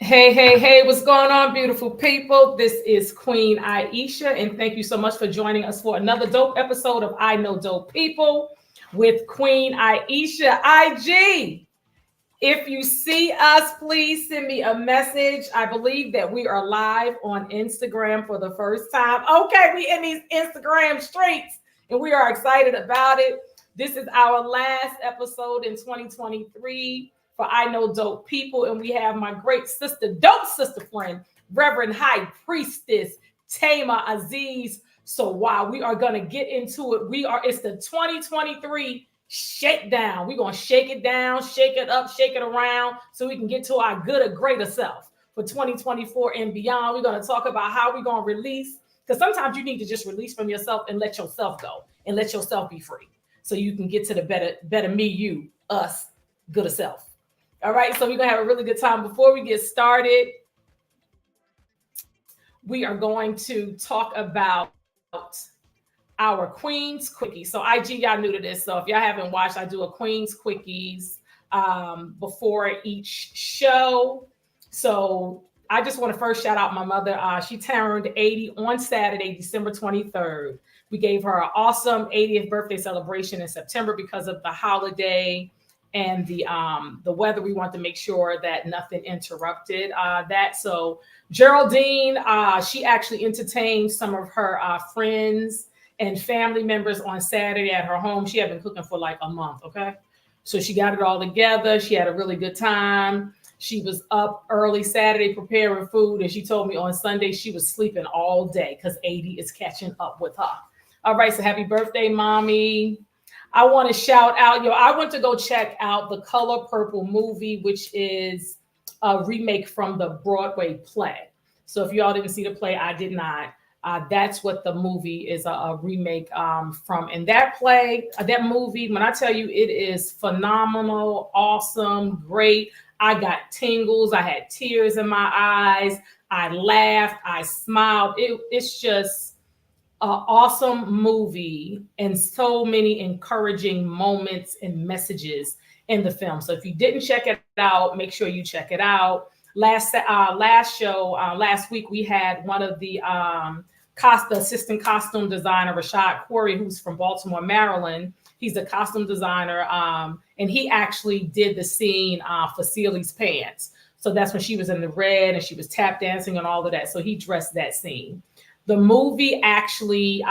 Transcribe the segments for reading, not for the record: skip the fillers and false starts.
Hey, what's going on, beautiful people? This is Queen Aishah, and thank you so much for joining us for another dope episode of I Know Dope People with Queen Aishah. IG, if you see us, please send me a message. I believe that we are live on Instagram for the first time. Okay, we in these Instagram streets, and we are excited about it. This is our last episode in 2023. For I Know Dope People, and we have my great sister, dope sister friend, Reverend High Priestess Thema Azize Serwa. We are going to get into it. It's the 2023 shakedown. We're going to shake it down, shake it up, shake it around so we can get to our good or greater self for 2024 and beyond. We're going to talk about how we're going to release, because sometimes you need to just release from yourself and let yourself go and let yourself be free so you can get to the better me, you, us, good of self. All right, so we're going to have a really good time. Before we get started, we are going to talk about our Queen's Quickies. So IG, y'all new to this. So if y'all haven't watched, I do a Queen's Quickies before each show. So I just want to first shout out my mother. She turned 80 on Saturday, December 23rd. We gave her an awesome 80th birthday celebration in September because of the holiday and the weather. We want to make sure that nothing interrupted that. So Geraldine, she actually entertained some of her friends and family members on Saturday at her home. She had been cooking for like a month, okay? So she got it all together. She had a really good time. She was up early Saturday preparing food, and she told me on Sunday she was sleeping all day because 80 is catching up with her. All right, so happy birthday, mommy. I want to shout out, I went to go check out The Color Purple movie, which is a remake from the Broadway play. So if y'all didn't see the play, I did not. That's what the movie is a remake from. And that play, that movie, when I tell you it is phenomenal, awesome, great. I got tingles. I had tears in my eyes. I laughed. I smiled. It's just an awesome movie and so many encouraging moments and messages in the film. So if you didn't check it out, make sure you check it out. Last week, we had one of the assistant costume designer, Rashad Corey, who's from Baltimore, Maryland. He's a costume designer, and he actually did the scene for Celie's pants. So that's when she was in the red and she was tap dancing and all of that. So he dressed that scene. The movie actually,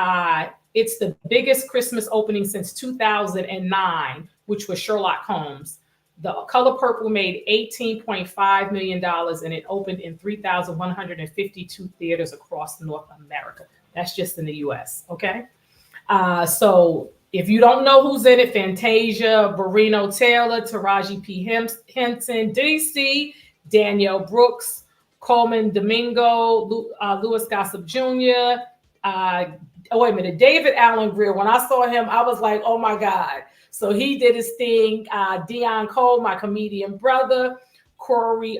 it's the biggest Christmas opening since 2009, which was Sherlock Holmes. The Color Purple made $18.5 million, and it opened in 3,152 theaters across North America. That's just in the US, okay? So if you don't know who's in it, Fantasia, Barrino Taylor, Taraji P. Henson, DC, Danielle Brooks, Coleman Domingo, Louis Gossett Jr., David Allen Greer. When I saw him, I was like, oh my God. So he did his thing. Dion Cole, my comedian brother, Corey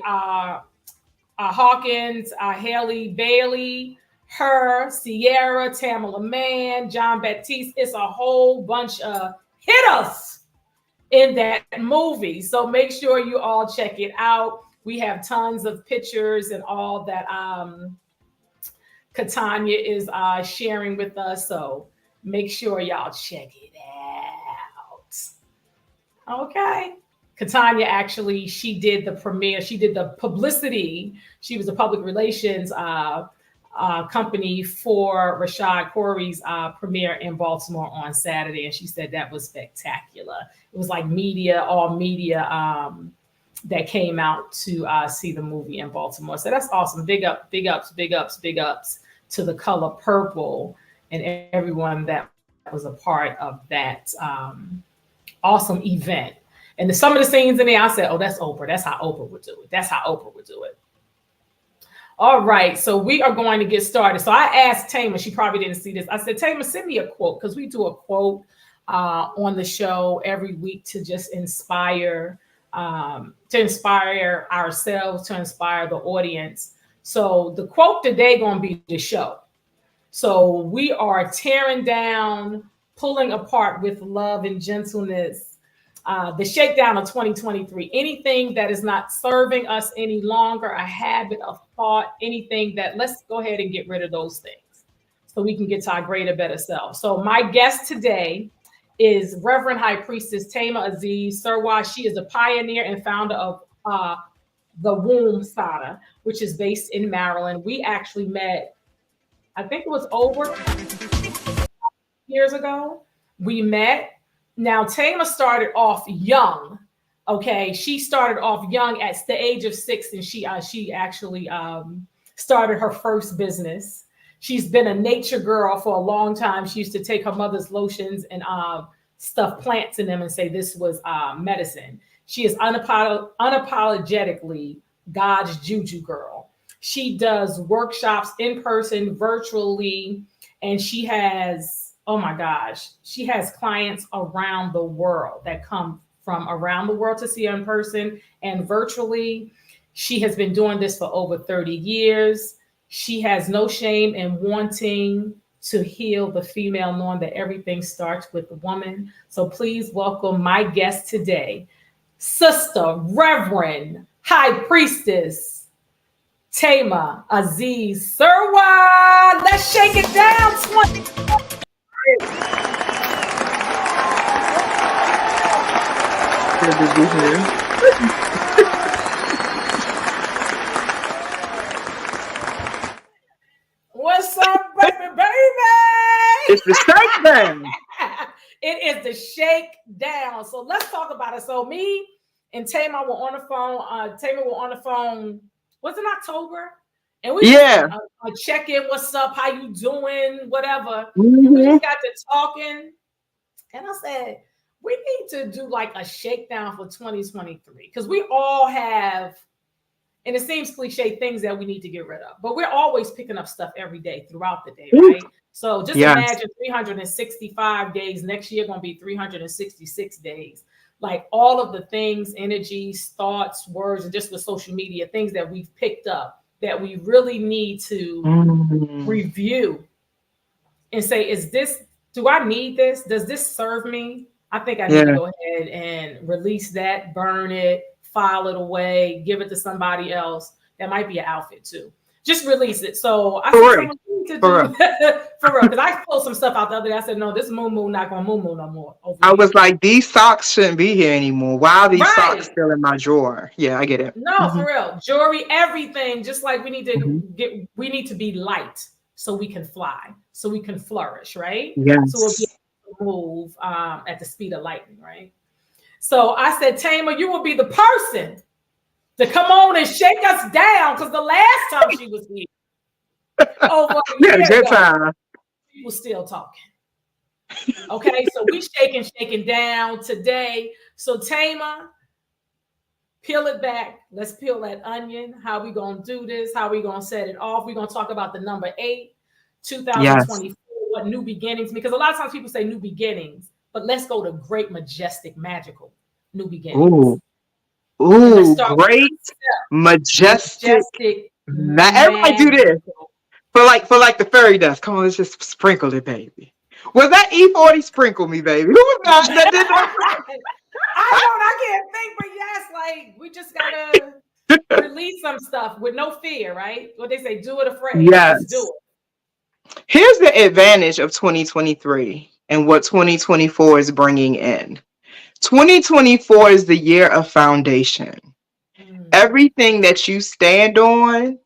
Hawkins, Haley Bailey, her, Sierra, Tamala Mann, John Baptiste. It's a whole bunch of hitters in that movie. So make sure you all check it out. We have tons of pictures and all that Katanya is sharing with us. So make sure y'all check it out. Okay. Katanya actually, she did the premiere. She did the publicity. She was a public relations company for Rashad Corey's premiere in Baltimore on Saturday, and she said that was spectacular. It was like all media that came out to see the movie in Baltimore. So that's awesome. Big ups to The Color Purple and everyone that was a part of that awesome event. And some of the scenes in there, I said, oh, that's Oprah. That's how Oprah would do it. That's how Oprah would do it. All right, so we are going to get started. So I asked Thema, she probably didn't see this. I said, Thema, send me a quote, because we do a quote on the show every week to just inspire ourselves, to inspire the audience. So the quote today going to be the show. So we are tearing down, pulling apart with love and gentleness, the shakedown of 2023. Anything that is not serving us any longer, a habit of thought, anything that, let's go ahead and get rid of those things so we can get to our greater, better self. So my guest today is Reverend High Priestess Thema Azize Serwa. She is a pioneer and founder of the Womb SAUNA, which is based in Maryland. We actually met, I think it was over years ago. We met. Now, Thema started off young. Okay, she started off young at the age of 6, and she actually started her first business. She's been a nature girl for a long time. She used to take her mother's lotions and stuff plants in them and say this was medicine. She is unapologetically God's juju girl. She does workshops in person, virtually, and she has, oh my gosh, she has clients around the world that come from around the world to see her in person and virtually. She has been doing this for over 30 years. She has no shame in wanting to heal the female, knowing that everything starts with the woman. So please welcome my guest today, Sister Reverend High Priestess Thema Azize Serwa. Let's shake it down. What's up, baby? It's the shakedown. It is the shakedown. So let's talk about it. So me and Thema were on the phone. Thema were on the phone. Was it October? And we check in. What's up? How you doing? Whatever. Mm-hmm. And we just got to talking. And I said, we need to do like a shakedown for 2023, because we all have, and it seems cliche, things that we need to get rid of. But we're always picking up stuff every day throughout the day, right? So just imagine 365 days. Next year going to be 366 days. Like all of the things, energies, thoughts, words, and just with social media, things that we've picked up that we really need to review and say, do I need this? Does this serve me? I think I need to go ahead and release that, burn it, file it away, give it to somebody else. That might be an outfit too. Just release it. So I said, for real, because I pulled some stuff out the other day. I said, no, this moo not gonna moo no more. I was like, these socks shouldn't be here anymore. Why are these socks still in my drawer? Yeah, I get it. No, for real. Jewelry, everything. Just like we need to we need to be light so we can fly, so we can flourish, right? Yes. So we'll be able to move at the speed of lightning, right? So I said, Thema, you will be the person to come on and shake us down, because the last time she was here, over a year ago, she was still talking. Okay, so we shaking down today. So Thema, peel it back. Let's peel that onion. How we gonna do this? How we gonna set it off? We're gonna talk about the number 8, 2024, what new beginnings, because a lot of times people say new beginnings, but let's go to great, majestic, magical new beginnings. Ooh, great, majestic. Now everybody do this. For like the fairy dust. Come on, let's just sprinkle it, baby. Was that E40 sprinkle me, baby? Who was that did that? I can't think, but yes, like we just gotta release some stuff with no fear, right? What they say, do it afraid. Just do Yes. Here's the advantage of 2023 and what 2024 is bringing in. 2024 is the year of foundation. Everything that you stand on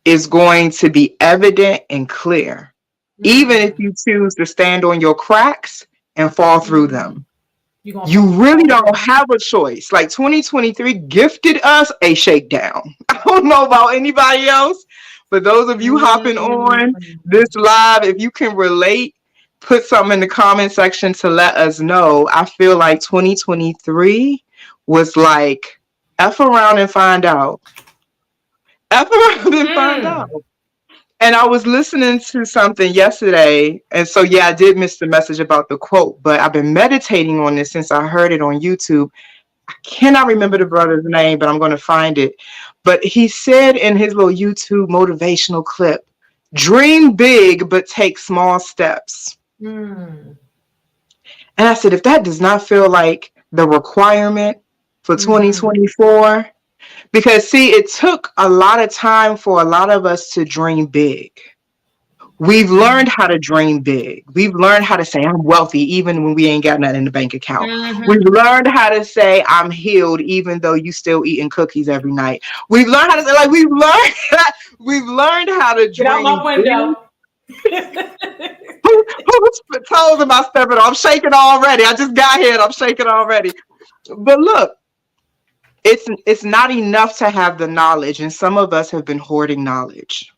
is going to be evident and clear, even if you choose to stand on your cracks and fall through them. You really don't have a choice. Like 2023 gifted us a shakedown. I don't know about anybody else, but those of you hopping on this live, if you can relate, put something in the comment section to let us know. I feel like 2023 was like F around and find out. F around and find out. And I was listening to something yesterday, and so yeah, I did miss the message about the quote, but I've been meditating on this since I heard it on YouTube. I cannot remember the brother's name, but I'm going to find it. But he said in his little YouTube motivational clip, dream big, but take small steps. And I said, if that does not feel like the requirement for 2024, because see, it took a lot of time for a lot of us to dream big. We've learned how to dream big. We've learned how to say I'm wealthy even when we ain't got nothing in the bank account. We've learned how to say I'm healed even though you still eating cookies every night. We've learned how to say, like, we've learned how to dream. Get out my window. Whose toes am I stepping on? I'm shaking already. I just got here and I'm shaking already. But look, it's not enough to have the knowledge, and some of us have been hoarding knowledge.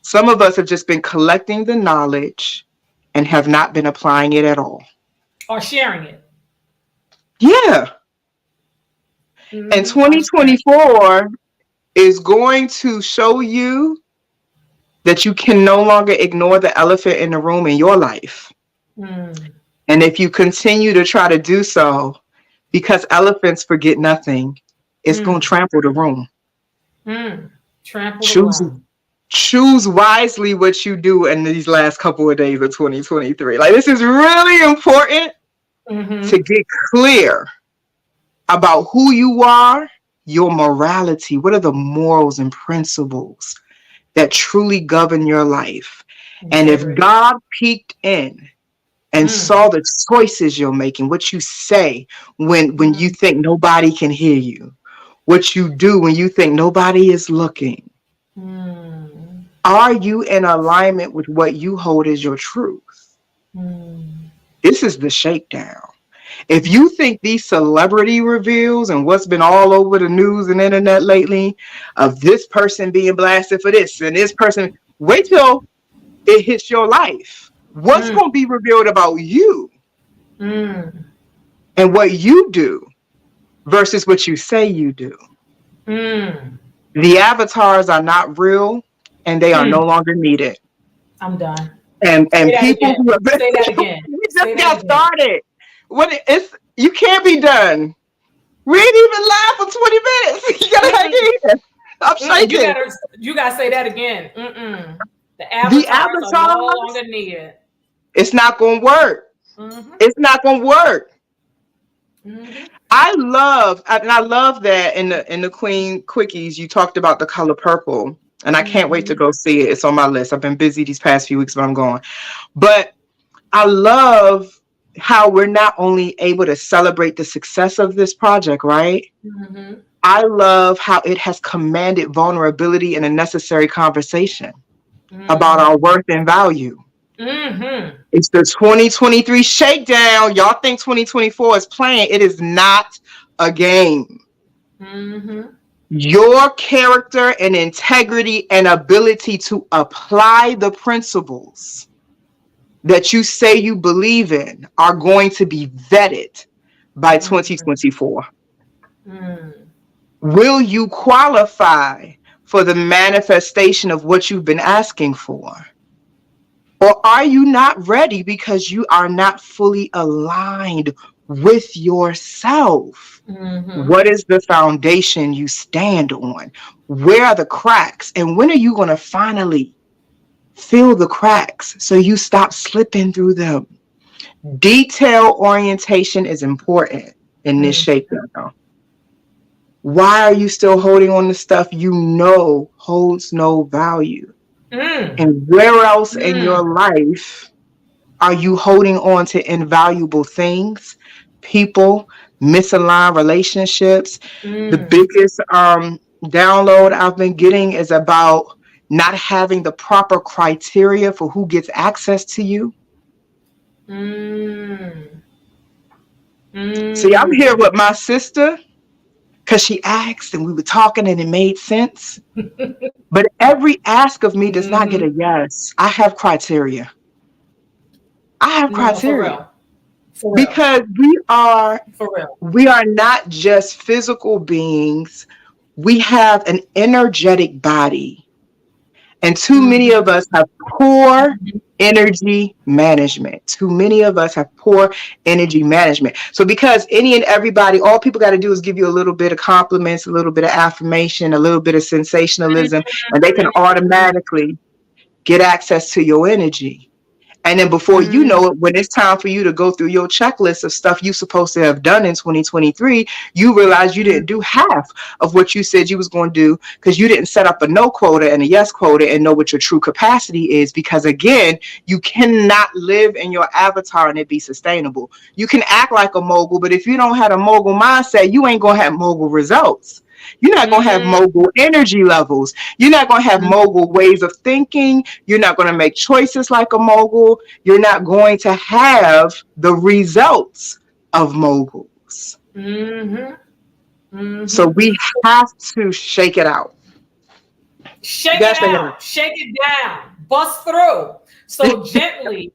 Some of us have just been collecting the knowledge and have not been applying it at all. Or sharing it. Yeah. And 2024 is going to show you that you can no longer ignore the elephant in the room in your life. And if you continue to try to do so, because elephants forget nothing, it's going to trample the room. Trample the room. Choose wisely what you do in these last couple of days of 2023. Like, this is really important to get clear about who you are, your morality. What are the morals and principles that truly govern your life? And if God peeked in and saw the choices you're making, what you say when you think nobody can hear you, what you do when you think nobody is looking, are you in alignment with what you hold as your truth? This is the shakedown. If you think these celebrity reveals and what's been all over the news and internet lately of this person being blasted for this and this person, wait till it hits your life. What's going to be revealed about you and what you do versus what you say you do? The avatars are not real and they are no longer needed. I'm done. And people who have been, say that again. We just got started. You can't be done. We ain't even live for 20 minutes. You gotta hang in here. I'm shaking. You gotta say that again. The avatars are no longer needed. It's not gonna work. It's not gonna work. I love that in the Queen Quickies you talked about the color purple, and I can't wait to go see it. It's on my list. I've been busy these past few weeks, but I'm going. But I love how we're not only able to celebrate the success of this project, right? I love how it has commanded vulnerability and a necessary conversation about our worth and value. It's the 2023 shakedown. Y'all think 2024 is playing. It is not a game. Your character and integrity and ability to apply the principles that you say you believe in are going to be vetted by 2024. Will you qualify for the manifestation of what you've been asking for? Or are you not ready because you are not fully aligned with yourself. What is the foundation you stand on? Where are the cracks? And when are you going to finally fill the cracks so you stop slipping through them? Detail orientation is important in this shakedown. Why are you still holding on to stuff you know holds no value? And where else in your life are you holding on to invaluable things, people, misaligned relationships? The biggest download I've been getting is about not having the proper criteria for who gets access to you. See, I'm here with my sister because she asked and we were talking and it made sense. But every ask of me does not get a yes. I have criteria. For real. Because we are not just physical beings. We have an energetic body. And too many of us have poor energy management. Too many of us have poor energy management. So because any and everybody, all people got to do is give you a little bit of compliments, a little bit of affirmation, a little bit of sensationalism, and they can automatically get access to your energy. And then before you know it, when it's time for you to go through your checklist of stuff you're supposed to have done in 2023, you realize you didn't do half of what you said you was going to do because you didn't set up a no quota and a yes quota and know what your true capacity is. Because again, you cannot live in your avatar and it be sustainable. You can act like a mogul, but if you don't have a mogul mindset, you ain't going to have mogul results. You're not going to have mogul energy levels. You're not going to have mogul ways of thinking. You're not going to make choices like a mogul. You're not going to have the results of moguls. So we have to shake it out. Shake it down. Bust through. So gently,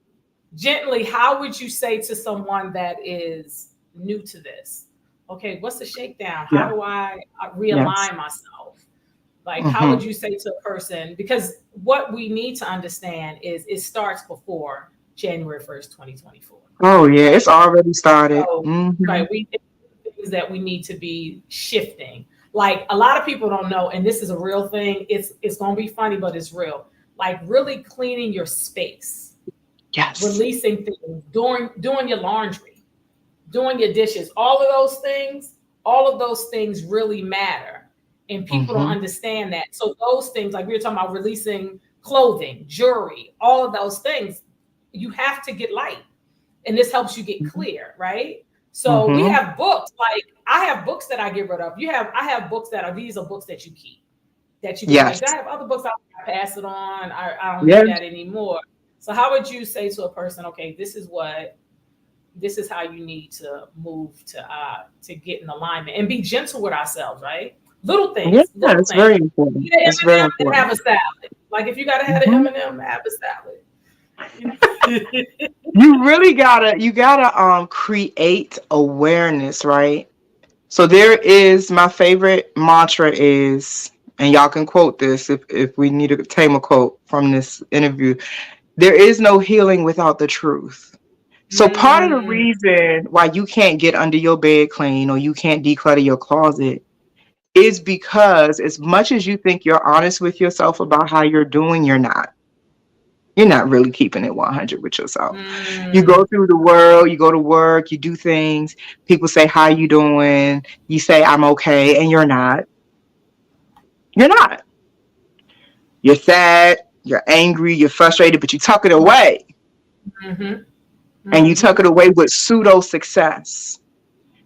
how would you say to someone that is new to this? Okay, what's the shakedown? How do I realign myself? Like, how would you say to a person? Because what we need to understand is it starts before January 1st, 2024. Oh, yeah, it's already started. So, we things that we need to be shifting. Like, a lot of people don't know, and this is a real thing. It's going to be funny, but it's real. Like, really cleaning your space. Yes. Releasing things, doing your laundry. Doing your dishes, all of those things really matter. And people don't understand that. So those things, like we were talking about releasing clothing, jewelry, all of those things, you have to get light. And this helps you get clear, right? So we have books, like I have books that I get rid of. I have books these are books that you keep. Like, I have other books I pass it on. I don't need that anymore. So how would you say to a person, okay, this is how you need to move to get in alignment and be gentle with ourselves, right? Little things. Yeah, it's very important. It's very important. Have a salad. Like if you gotta have an M&M, have a salad. You really gotta create awareness, right? So there is my favorite mantra is, and y'all can quote this if we need a Thema quote from this interview. There is no healing without the truth. So part of the reason why you can't get under your bed clean or you can't declutter your closet is because as much as you think you're honest with yourself about how you're doing, you're not. You're not really keeping it 100 with yourself. You go through the world, you go to work, you do things. People say, how you doing? You say, I'm okay. And you're not. You're not. You're sad, you're angry, you're frustrated, but you tuck it away. And you tuck it away with pseudo success.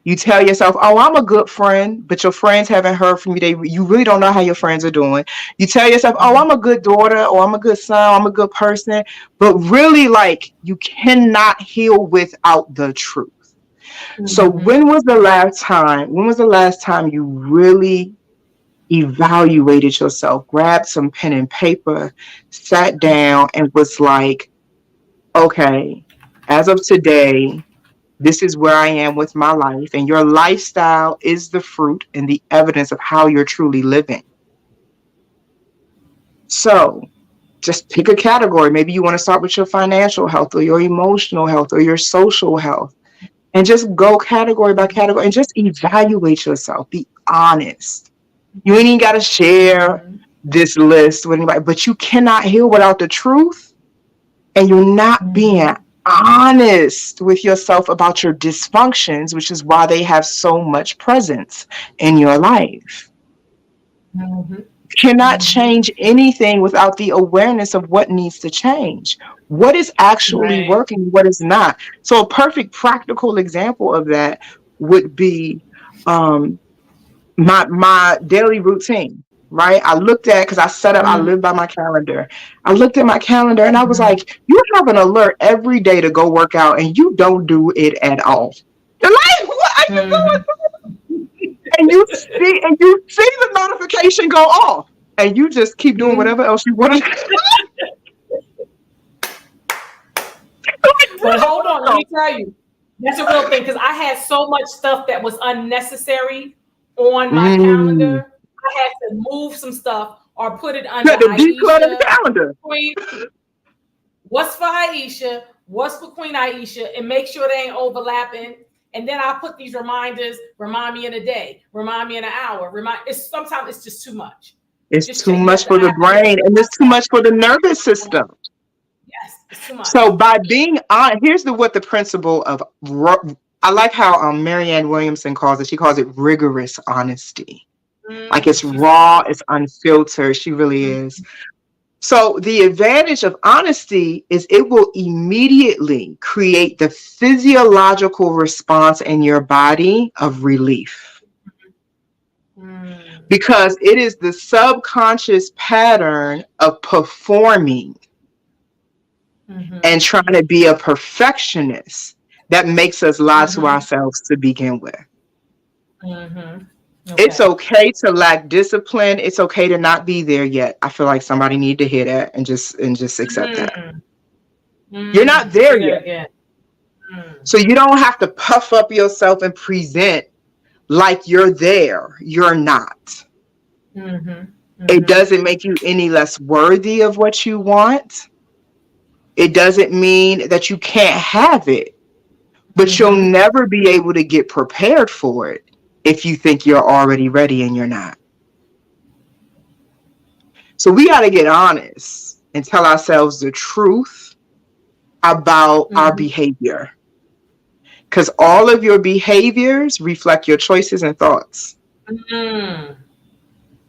You tell yourself, oh, I'm a good friend, but your friends haven't heard from you. You really don't know how your friends are doing. You tell yourself, oh, I'm a good daughter, or I'm a good son, I'm a good person. But really, like, you cannot heal without the truth. So when was the last time you really evaluated yourself, grabbed some pen and paper, sat down and was like, okay, as of today, this is where I am with my life, and your lifestyle is the fruit and the evidence of how you're truly living. So just pick a category. Maybe you want to start with your financial health or your emotional health or your social health and just go category by category and just evaluate yourself. Be honest. You ain't even got to share this list with anybody, but you cannot heal without the truth. And you're not being honest with yourself about your dysfunctions, which is why they have so much presence in your life. You cannot change anything without the awareness of what needs to change. What is actually working, what is not. So a perfect practical example of that would be my daily routine, right? I looked at, because I set up, I live by my calendar. I looked at my calendar and I was like, you have an alert every day to go work out and you don't do it at all. You're like, what are you doing? And you see the notification go off and you just keep doing whatever else you want to do. But hold on, let me tell you, that's a real thing, because I had so much stuff that was unnecessary on my calendar. I had to move some stuff or put it under Aisha. Calendar. Queen. What's for Aisha? What's for Queen Aisha? And make sure they ain't overlapping. And then I put these reminders, remind me in a day, remind me in an hour. Sometimes it's just too much. It's too much for the brain, and it's too much for the nervous system. Yes, it's too much. So by being honest, here's what the principle of, I like how Marianne Williamson calls it. She calls it rigorous honesty. Like it's raw, it's unfiltered. She really is. So the advantage of honesty is it will immediately create the physiological response in your body of relief. Because it is the subconscious pattern of performing and trying to be a perfectionist that makes us lie to ourselves to begin with. It's okay to lack discipline. It's okay to not be there yet. I feel like somebody need to hear that and just accept that. You're not there yet. So you don't have to puff up yourself and present like you're there. You're not. It doesn't make you any less worthy of what you want. It doesn't mean that you can't have it, but you'll never be able to get prepared for it if you think you're already ready and you're not. So we got to get honest and tell ourselves the truth about our behavior. Because all of your behaviors reflect your choices and thoughts.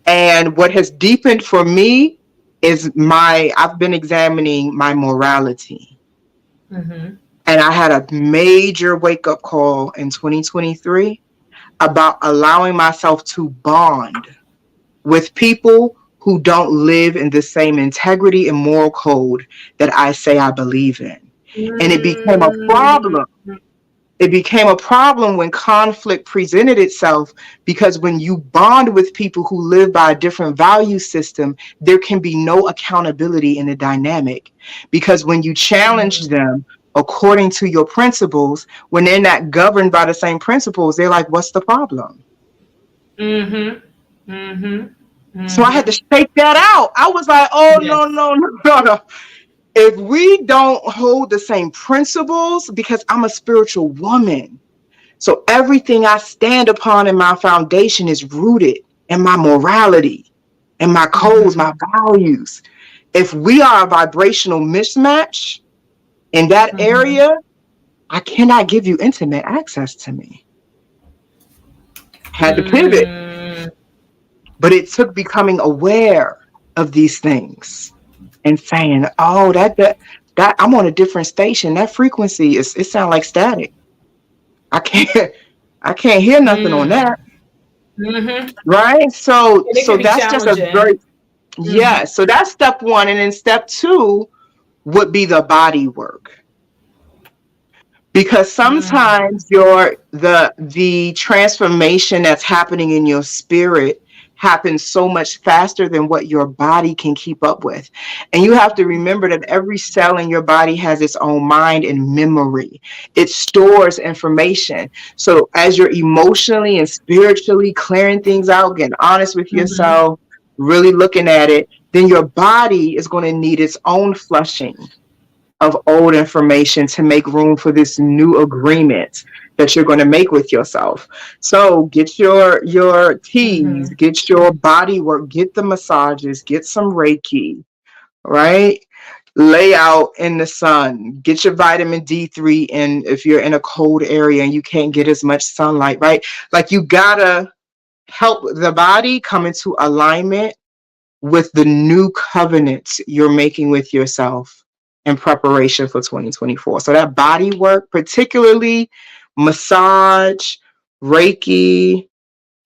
And what has deepened for me is I've been examining my morality. And I had a major wake-up call in 2023 about allowing myself to bond with people who don't live in the same integrity and moral code that I say I believe in. And it became a problem. It became a problem when conflict presented itself, because when you bond with people who live by a different value system, there can be no accountability in the dynamic. Because when you challenge them according to your principles, when they're not governed by the same principles, they're like, what's the problem? So I had to shake that out. I was like, oh, no. If we don't hold the same principles, because I'm a spiritual woman, so everything I stand upon in my foundation is rooted in my morality and my codes, my values. If we are a vibrational mismatch in that area, I cannot give you intimate access to me. Had to pivot. But it took becoming aware of these things and saying, oh, that I'm on a different station. That frequency it sounds like static. I can't hear nothing on that. Right? So that's just a very so that's step one. And then step two would be the body work. Because sometimes the transformation that's happening in your spirit happens so much faster than what your body can keep up with. And you have to remember that every cell in your body has its own mind and memory. It stores information. So as you're emotionally and spiritually clearing things out, getting honest with yourself, really looking at it, then your body is going to need its own flushing of old information to make room for this new agreement that you're going to make with yourself. So get your teas, get your body work, get the massages, get some Reiki, right? Lay out in the sun, get your vitamin D3 in if you're in a cold area and you can't get as much sunlight, right? Like you gotta help the body come into alignment with the new covenants you're making with yourself in preparation for 2024. So that body work, particularly massage, Reiki,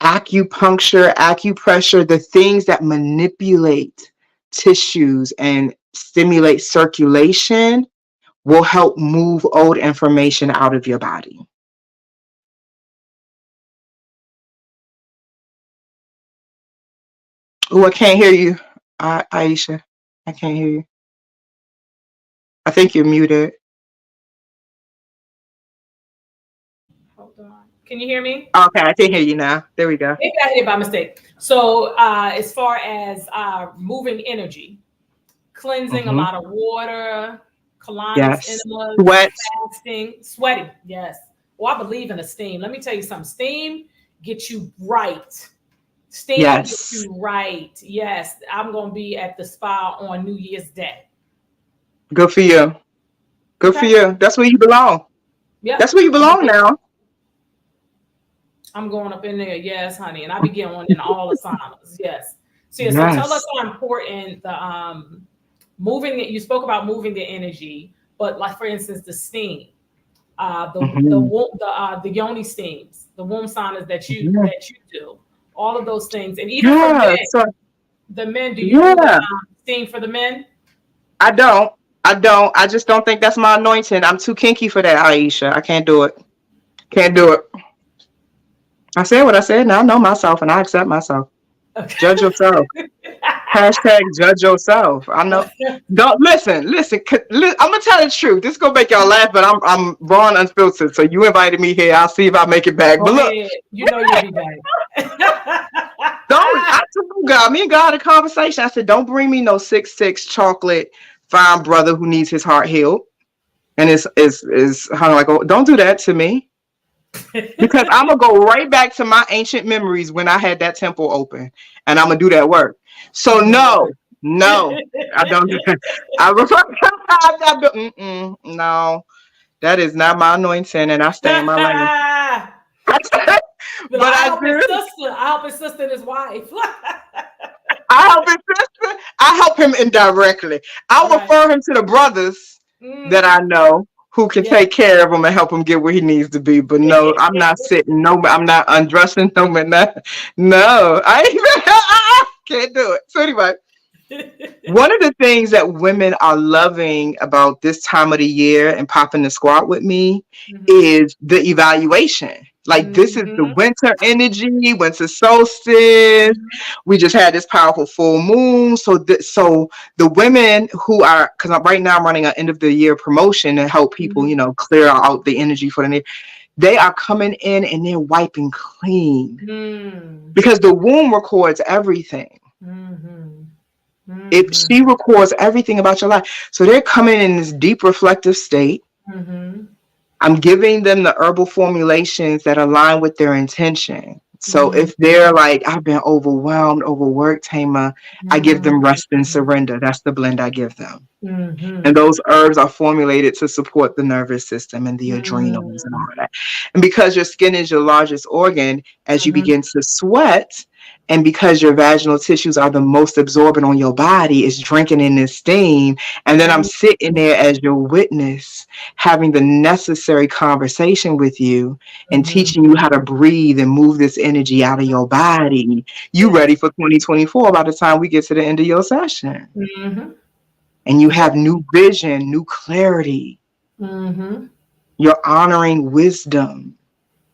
acupuncture, acupressure, the things that manipulate tissues and stimulate circulation will help move old information out of your body. Oh, I can't hear you, Aisha. I can't hear you. I think you're muted. Hold on. Can you hear me? Okay, I can hear you now. There we go. Maybe I hit it by mistake. So as far as moving energy, cleansing, a lot of water, colonics, enemas, Sweat. fasting, sweating. Yes. Well, I believe in a steam. Let me tell you something. Steam gets you right. Steam gets you right. Yes. I'm going to be at the spa on New Year's Day. Good for you. Good for you. That's where you belong. Yeah. That's where you belong now. I'm going up in there. Yes, honey. And I be getting one in all the saunas. Yes. So, so tell us how important the moving it. You spoke about moving the energy, but like for instance, the steam, the yoni steams, the womb saunas that you do, all of those things, and even for men, the men. Do you do steam for the men? I don't. I just don't think that's my anointing. I'm too kinky for that, Aisha. I can't do it. Can't do it. I said what I said. Now I know myself and I accept myself. Okay. Judge yourself. Hashtag judge yourself. I know. Don't listen. I'm gonna tell the truth. This is gonna make y'all laugh, but I'm raw and unfiltered. So you invited me here. I'll see if I make it back. But look, you know you'll be back. I told God, me and God had a conversation. I said, don't bring me no 6'6" chocolate fine brother who needs his heart healed. And it's kind of like, oh, don't do that to me. Because I'm gonna go right back to my ancient memories when I had that temple open, and I'm gonna do that work. So no, I don't. No, that is not my anointing, and I stay in my lane. But I help his sister and his wife. I help him indirectly. I'll refer him to the brothers that I know who can take care of him and help him get where he needs to be. But no, I'm not sitting. No, I'm not undressing. No, I can't do it. So anyway, one of the things that women are loving about this time of the year and popping the squat with me is the evaluation. Like this is the winter energy, winter solstice. We just had this powerful full moon. So the women who are, because right now I'm running an end of the year promotion to help people, clear out the energy for the year. They are coming in and they're wiping clean because the womb records everything. She records everything about your life. So they're coming in this deep reflective state. I'm giving them the herbal formulations that align with their intention. So if they're like, I've been overwhelmed, overworked, Thema, I give them rest and surrender. That's the blend I give them. And those herbs are formulated to support the nervous system and the adrenals and all of that. And because your skin is your largest organ, as you begin to sweat, and because your vaginal tissues are the most absorbent on your body, it's drinking in this steam. And then I'm sitting there as your witness, having the necessary conversation with you and teaching you how to breathe and move this energy out of your body. You ready for 2024 by the time we get to the end of your session. And you have new vision, new clarity. You're honoring wisdom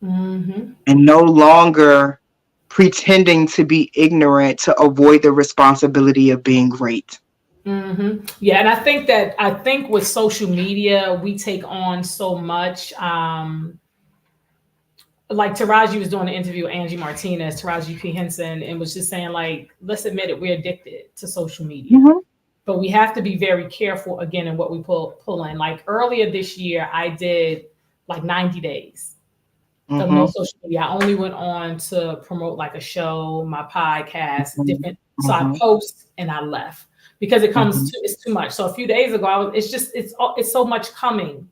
and no longer pretending to be ignorant to avoid the responsibility of being great. Yeah, and I think with social media, we take on so much. Like Taraji was doing an interview with Angie Martinez, Taraji P. Henson, and was just saying, like, let's admit it, we're addicted to social media. But we have to be very careful, again, in what we pull in. Like earlier this year, I did like 90 days. of no social media. I only went on to promote like a show, my podcast, different. So I post and I left because it comes to, it's too much. So a few days ago, it's so much coming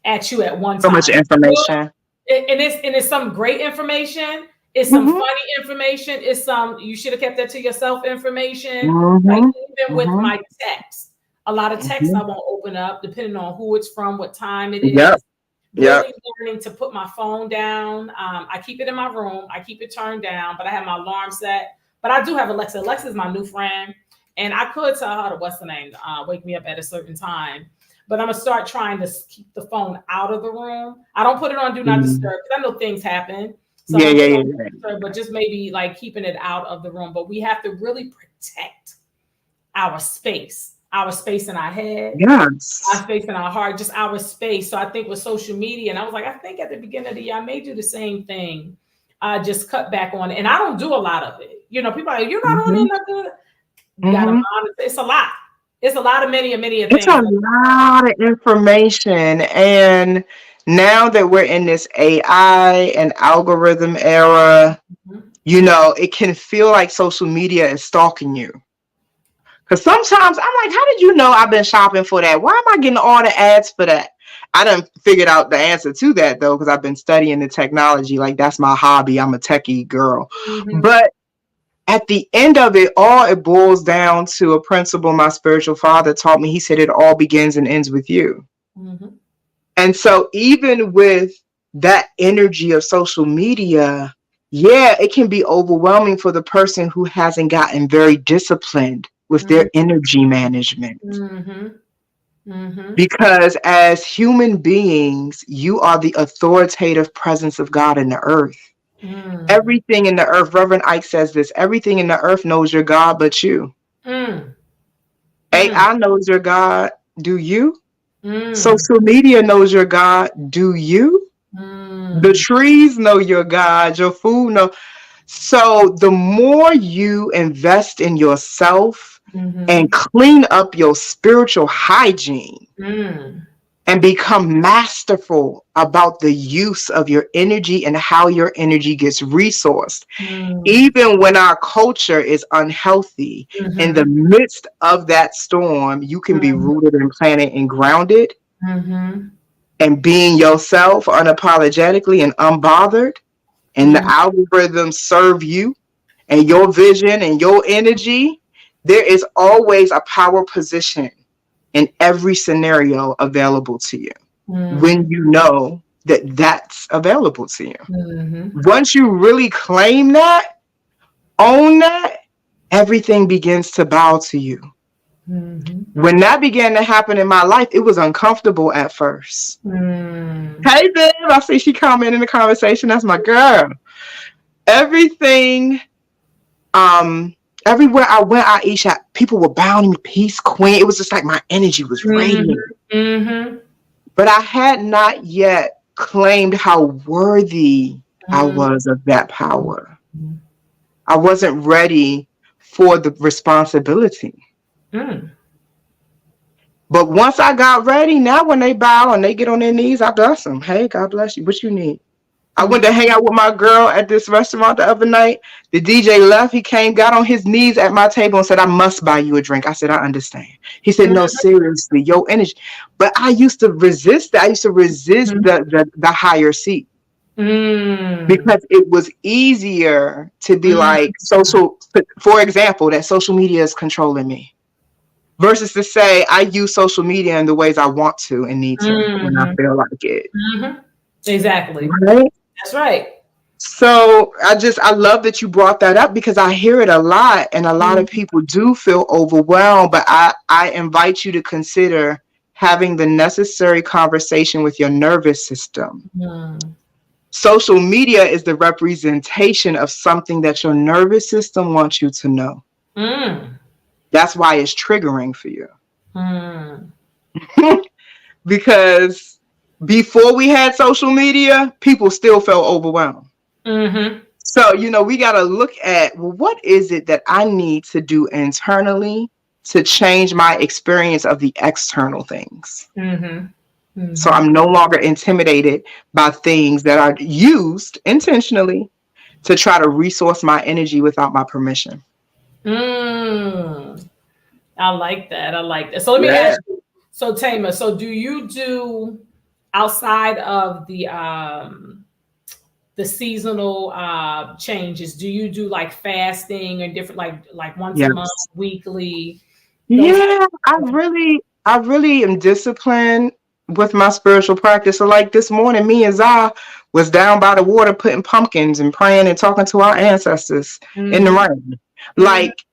at you at one time. So much information. And it's some great information. It's some funny information. It's some, you should have kept that to yourself information. Like even with my text, a lot of texts I won't open up depending on who it's from, what time it is. Really learning to put my phone down. I keep it in my room. I keep it turned down, but I have my alarm set. But I do have Alexa. Alexa is my new friend. And I could tell her to, what's the name, wake me up at a certain time. But I'm going to start trying to keep the phone out of the room. I don't put it on Do Not Disturb because I know things happen. So but just maybe like keeping it out of the room. But we have to really protect our space in our head, our space in our heart, just our space. So I think with social media, and I was like, I think at the beginning of the year, I may do the same thing. Just cut back on it. And I don't do a lot of it. You know, people are like, you're not on it, not doing it. You gotta monitor. It's a lot. It's a lot of many things. It's a lot of information. And now that we're in this AI and algorithm era, you know, it can feel like social media is stalking you. Because sometimes I'm like, how did you know I've been shopping for that? Why am I getting all the ads for that? I done figured out the answer to that, though, because I've been studying the technology. Like, that's my hobby. I'm a techie girl. But at the end of it all, it boils down to a principle my spiritual father taught me. He said it all begins and ends with you. And so even with that energy of social media, it can be overwhelming for the person who hasn't gotten very disciplined with their energy management. Because as human beings, you are the authoritative presence of God in the earth. Everything in the earth, Reverend Ike says this, everything in the earth knows your God but you. AI knows your God. Do you? Social media knows your God. Do you? The trees know your God. Your food know. So the more you invest in yourself and clean up your spiritual hygiene and become masterful about the use of your energy and how your energy gets resourced. Even when our culture is unhealthy, in the midst of that storm, you can be rooted and planted and grounded and being yourself unapologetically and unbothered. And the algorithms serve you and your vision and your energy. There is always a power position in every scenario available to you when you know that that's available to you. Once you really claim that, own that, everything begins to bow to you. When that began to happen in my life, it was uncomfortable at first. Hey, babe, I see she commented in the conversation. That's my girl. Everything, everywhere I went, Aishah, people were bowing me, peace, queen. It was just like my energy was radiant. But I had not yet claimed how worthy I was of that power. I wasn't ready for the responsibility. But once I got ready, now when they bow and they get on their knees, I bless them. Hey, God bless you. What you need? I went to hang out with my girl at this restaurant the other night. The DJ left. He came, got on his knees at my table and said, I must buy you a drink. I said, I understand. He said, no, seriously, your energy. But I used to resist that. I used to resist the higher seat. Because it was easier to be like social, for example, that social media is controlling me. Versus to say, I use social media in the ways I want to and need to when I feel like it. Exactly. Right? That's right. So I love that you brought that up because I hear it a lot and a lot of people do feel overwhelmed, but I invite you to consider having the necessary conversation with your nervous system. Social media is the representation of something that your nervous system wants you to know. That's why it's triggering for you. Because before we had social media, people still felt overwhelmed. So, we got to look at, well, what is it that I need to do internally to change my experience of the external things? So I'm no longer intimidated by things that are used intentionally to try to resource my energy without my permission. I like that. I like that. So let me ask you. So Thema, so do you do outside of the seasonal changes? Do you do like fasting or different, like once a month, weekly? Yeah, I really am disciplined with my spiritual practice. So like this morning, me and Zah was down by the water putting pumpkins and praying and talking to our ancestors in the rain. Like,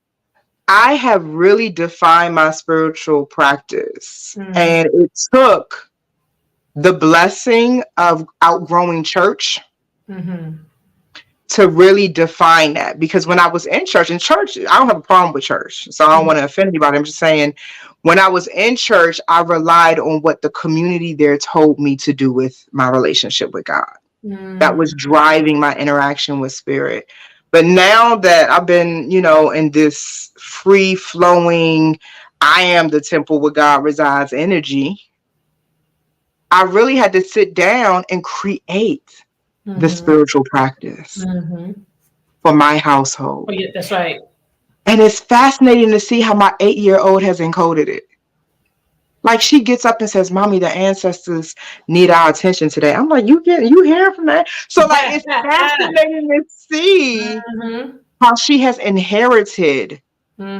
I have really defined my spiritual practice, and it took the blessing of outgrowing church to really define that. Because when I was in church, I don't have a problem with church, so I don't want to offend anybody. I'm just saying, when I was in church, I relied on what the community there told me to do with my relationship with God. That was driving my interaction with spirit. But now that I've been, in this free-flowing, I am the temple where God resides energy, I really had to sit down and create the spiritual practice for my household. Oh, yeah, that's right. And it's fascinating to see how my 8-year-old has encoded it. Like, she gets up and says, "Mommy, the ancestors need our attention today." I'm like, you hearing from that? So like, it's fascinating to see how she has inherited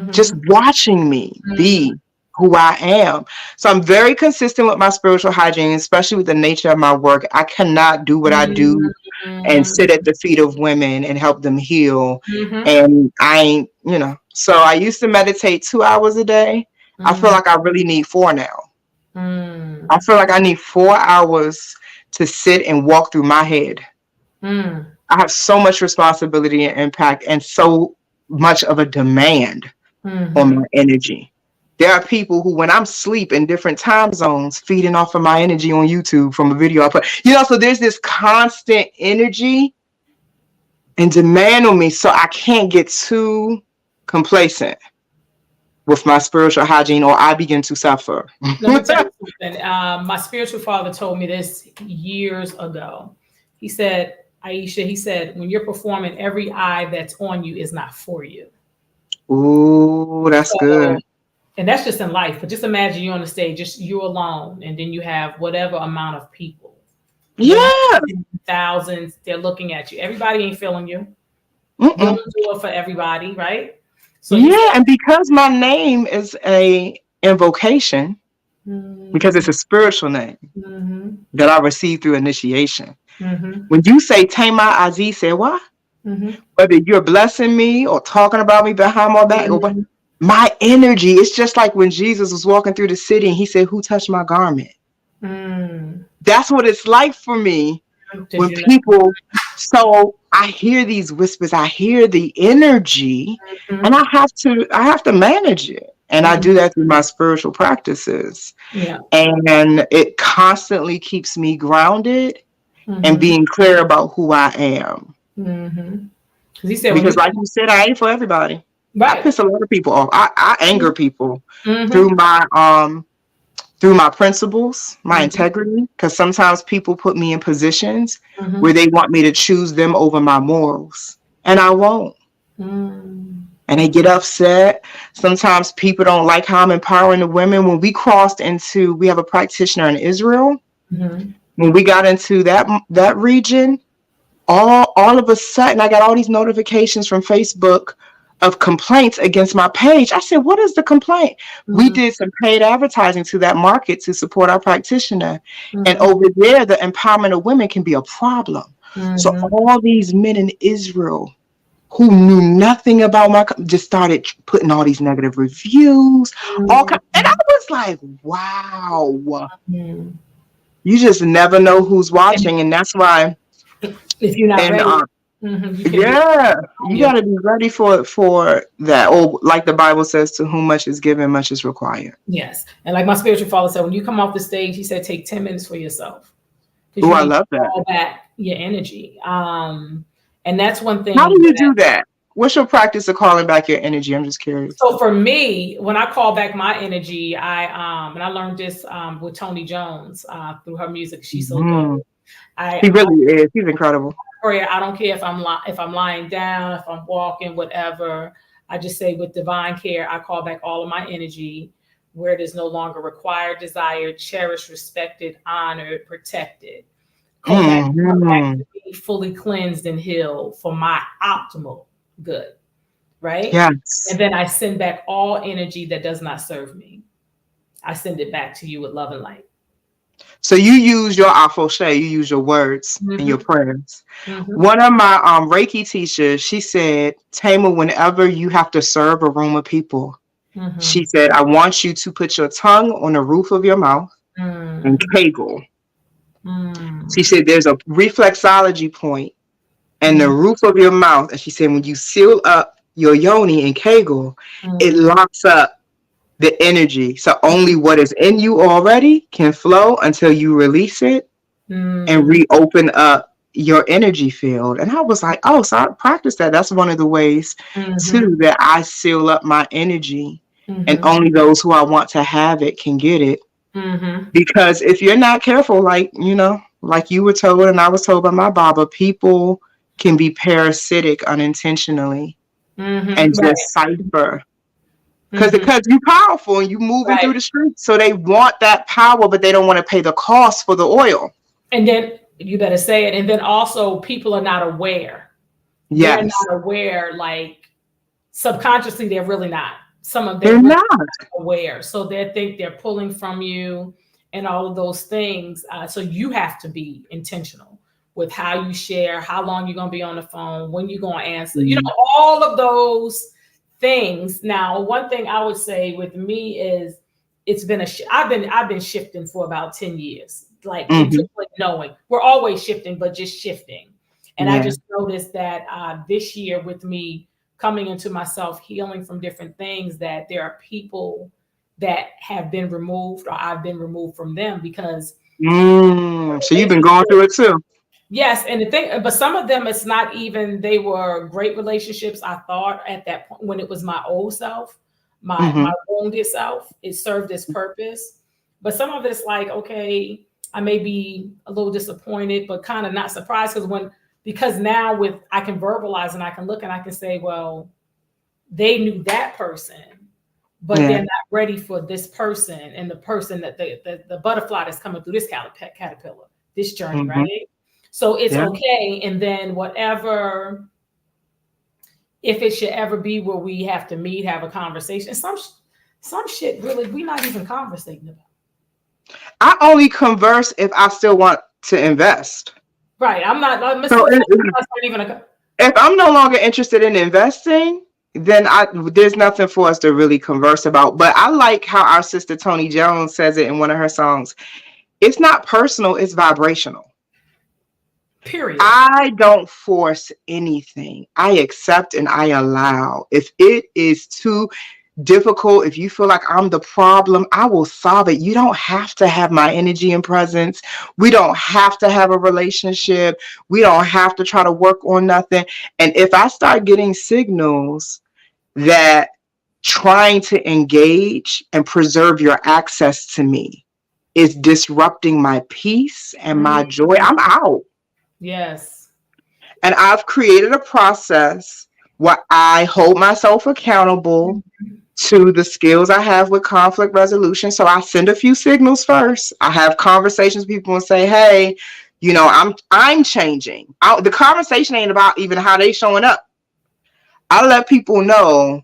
just watching me be who I am. So I'm very consistent with my spiritual hygiene, especially with the nature of my work. I cannot do what I do and sit at the feet of women and help them heal. And I ain't, so I used to meditate 2 hours a day. I feel like I really need 4 now. I feel like I need 4 hours to sit and walk through my head. I have so much responsibility and impact, and so much of a demand on my energy. There are people who, when I'm asleep in different time zones, feeding off of my energy on YouTube from a video I put. So there's this constant energy and demand on me, so I can't get too complacent with my spiritual hygiene, or I begin to suffer. Let me tell you something. My spiritual father told me this years ago. He said, Aishah, when you're performing, every eye that's on you is not for you. Ooh, that's good. And that's just in life. But just imagine you're on the stage, just you alone, and then you have whatever amount of people. Yeah. Thousands, they're looking at you. Everybody ain't feeling you. You don't do it for everybody, right? So and because my name is a invocation, because it's a spiritual name that I received through initiation. When you say Thema Azize Serwa, whether you're blessing me or talking about me behind my back, or what, my energy, it's just like when Jesus was walking through the city and he said, "Who touched my garment?" That's what it's like for me when people. So I hear these whispers, I hear the energy, and I have to manage it. And I do that through my spiritual practices. And it constantly keeps me grounded and being clear about who I am. Because like you said, I ain't for everybody. I piss a lot of people off. I anger people through my principles, my integrity, because sometimes people put me in positions where they want me to choose them over my morals, and I won't. And they get upset. Sometimes people don't like how I'm empowering the women. When we have a practitioner in Israel. When we got into that region, all of a sudden, I got all these notifications from Facebook of complaints against my page. I said, "What is the complaint?" We did some paid advertising to that market to support our practitioner. And over there, the empowerment of women can be a problem. So all these men in Israel who knew nothing about just started putting all these negative reviews. And I was like, wow. You just never know who's watching. And that's why, if you're not ready, you got to be ready for that. Or like the Bible says, to whom much is given, much is required. Yes. And like my spiritual father said, when you come off the stage, he said, take 10 minutes for yourself. Oh, I love that. All back your energy. And that's one thing. How do you do that? What's your practice of calling back your energy? I'm just curious. So for me, when I call back my energy, and I learned this with Tony Jones through her music. She's so good. He really is. He's incredible. Prayer. I don't care if I'm lying down, if I'm walking, whatever. I just say with divine care, I call back all of my energy where it is no longer required, desired, cherished, respected, honored, protected. Call back to be fully cleansed and healed for my optimal good. Right? Yes. And then I send back all energy that does not serve me. I send it back to you with love and light. So you use your afoshe, you use your words in your prayers. One of my Reiki teachers, she said, Thema, whenever you have to serve a room of people, she said, I want you to put your tongue on the roof of your mouth and kegel. She said, there's a reflexology point and the roof of your mouth. And she said, when you seal up your yoni and kegel, it locks up the energy. So only what is in you already can flow until you release it and reopen up your energy field. And I was like, oh, so I practice that. That's one of the ways too that I seal up my energy and only those who I want to have it can get it. Because if you're not careful, like, you know, like you were told and I was told by my Baba, people can be parasitic unintentionally and just cipher. Because you're powerful and you're moving through the streets. So they want that power, but they don't want to pay the cost for the oil. And then you better say it. And then also people are not aware. Yes. They're not aware, like subconsciously, they're really not. Some of them they're really not aware. So they think they're pulling from you and all of those things. So you have to be intentional with how you share, how long you're going to be on the phone, when you're going to answer, you know, all of those things. Now, one thing I would say with me is it's been I've been shifting for about 10 years, like knowing we're always shifting, but just shifting. And I just noticed that this year with me coming into myself, healing from different things, that there are people that have been removed or I've been removed from them because. So you've been going through it too. Yes. And the thing, but some of them, it's not even, they were great relationships. I thought at that point when it was my old self, my wounded self, it served its purpose. But some of it's like, okay, I may be a little disappointed, but kind of not surprised because now I can verbalize and I can look and I can say, well, they knew that person, but they're not ready for this person and the person that the butterfly that's coming through this caterpillar, this journey, right? So it's okay. And then whatever, if it should ever be where we have to meet, have a conversation, some shit really, we're not even conversating about. I only converse if I still want to invest. Right. I'm not even if I'm no longer interested in investing, then there's nothing for us to really converse about. But I like how our sister Tony Jones says it in one of her songs. It's not personal, it's vibrational. Period. I don't force anything. I accept and I allow. If it is too difficult, if you feel like I'm the problem, I will solve it. You don't have to have my energy and presence. We don't have to have a relationship. We don't have to try to work on nothing. And if I start getting signals that trying to engage and preserve your access to me is disrupting my peace and my joy, I'm out. Yes. And I've created a process where I hold myself accountable to the skills I have with conflict resolution. So I send a few signals first. I have conversations with people and say, hey, you know, I'm changing. The conversation ain't about even how they showing up. I let people know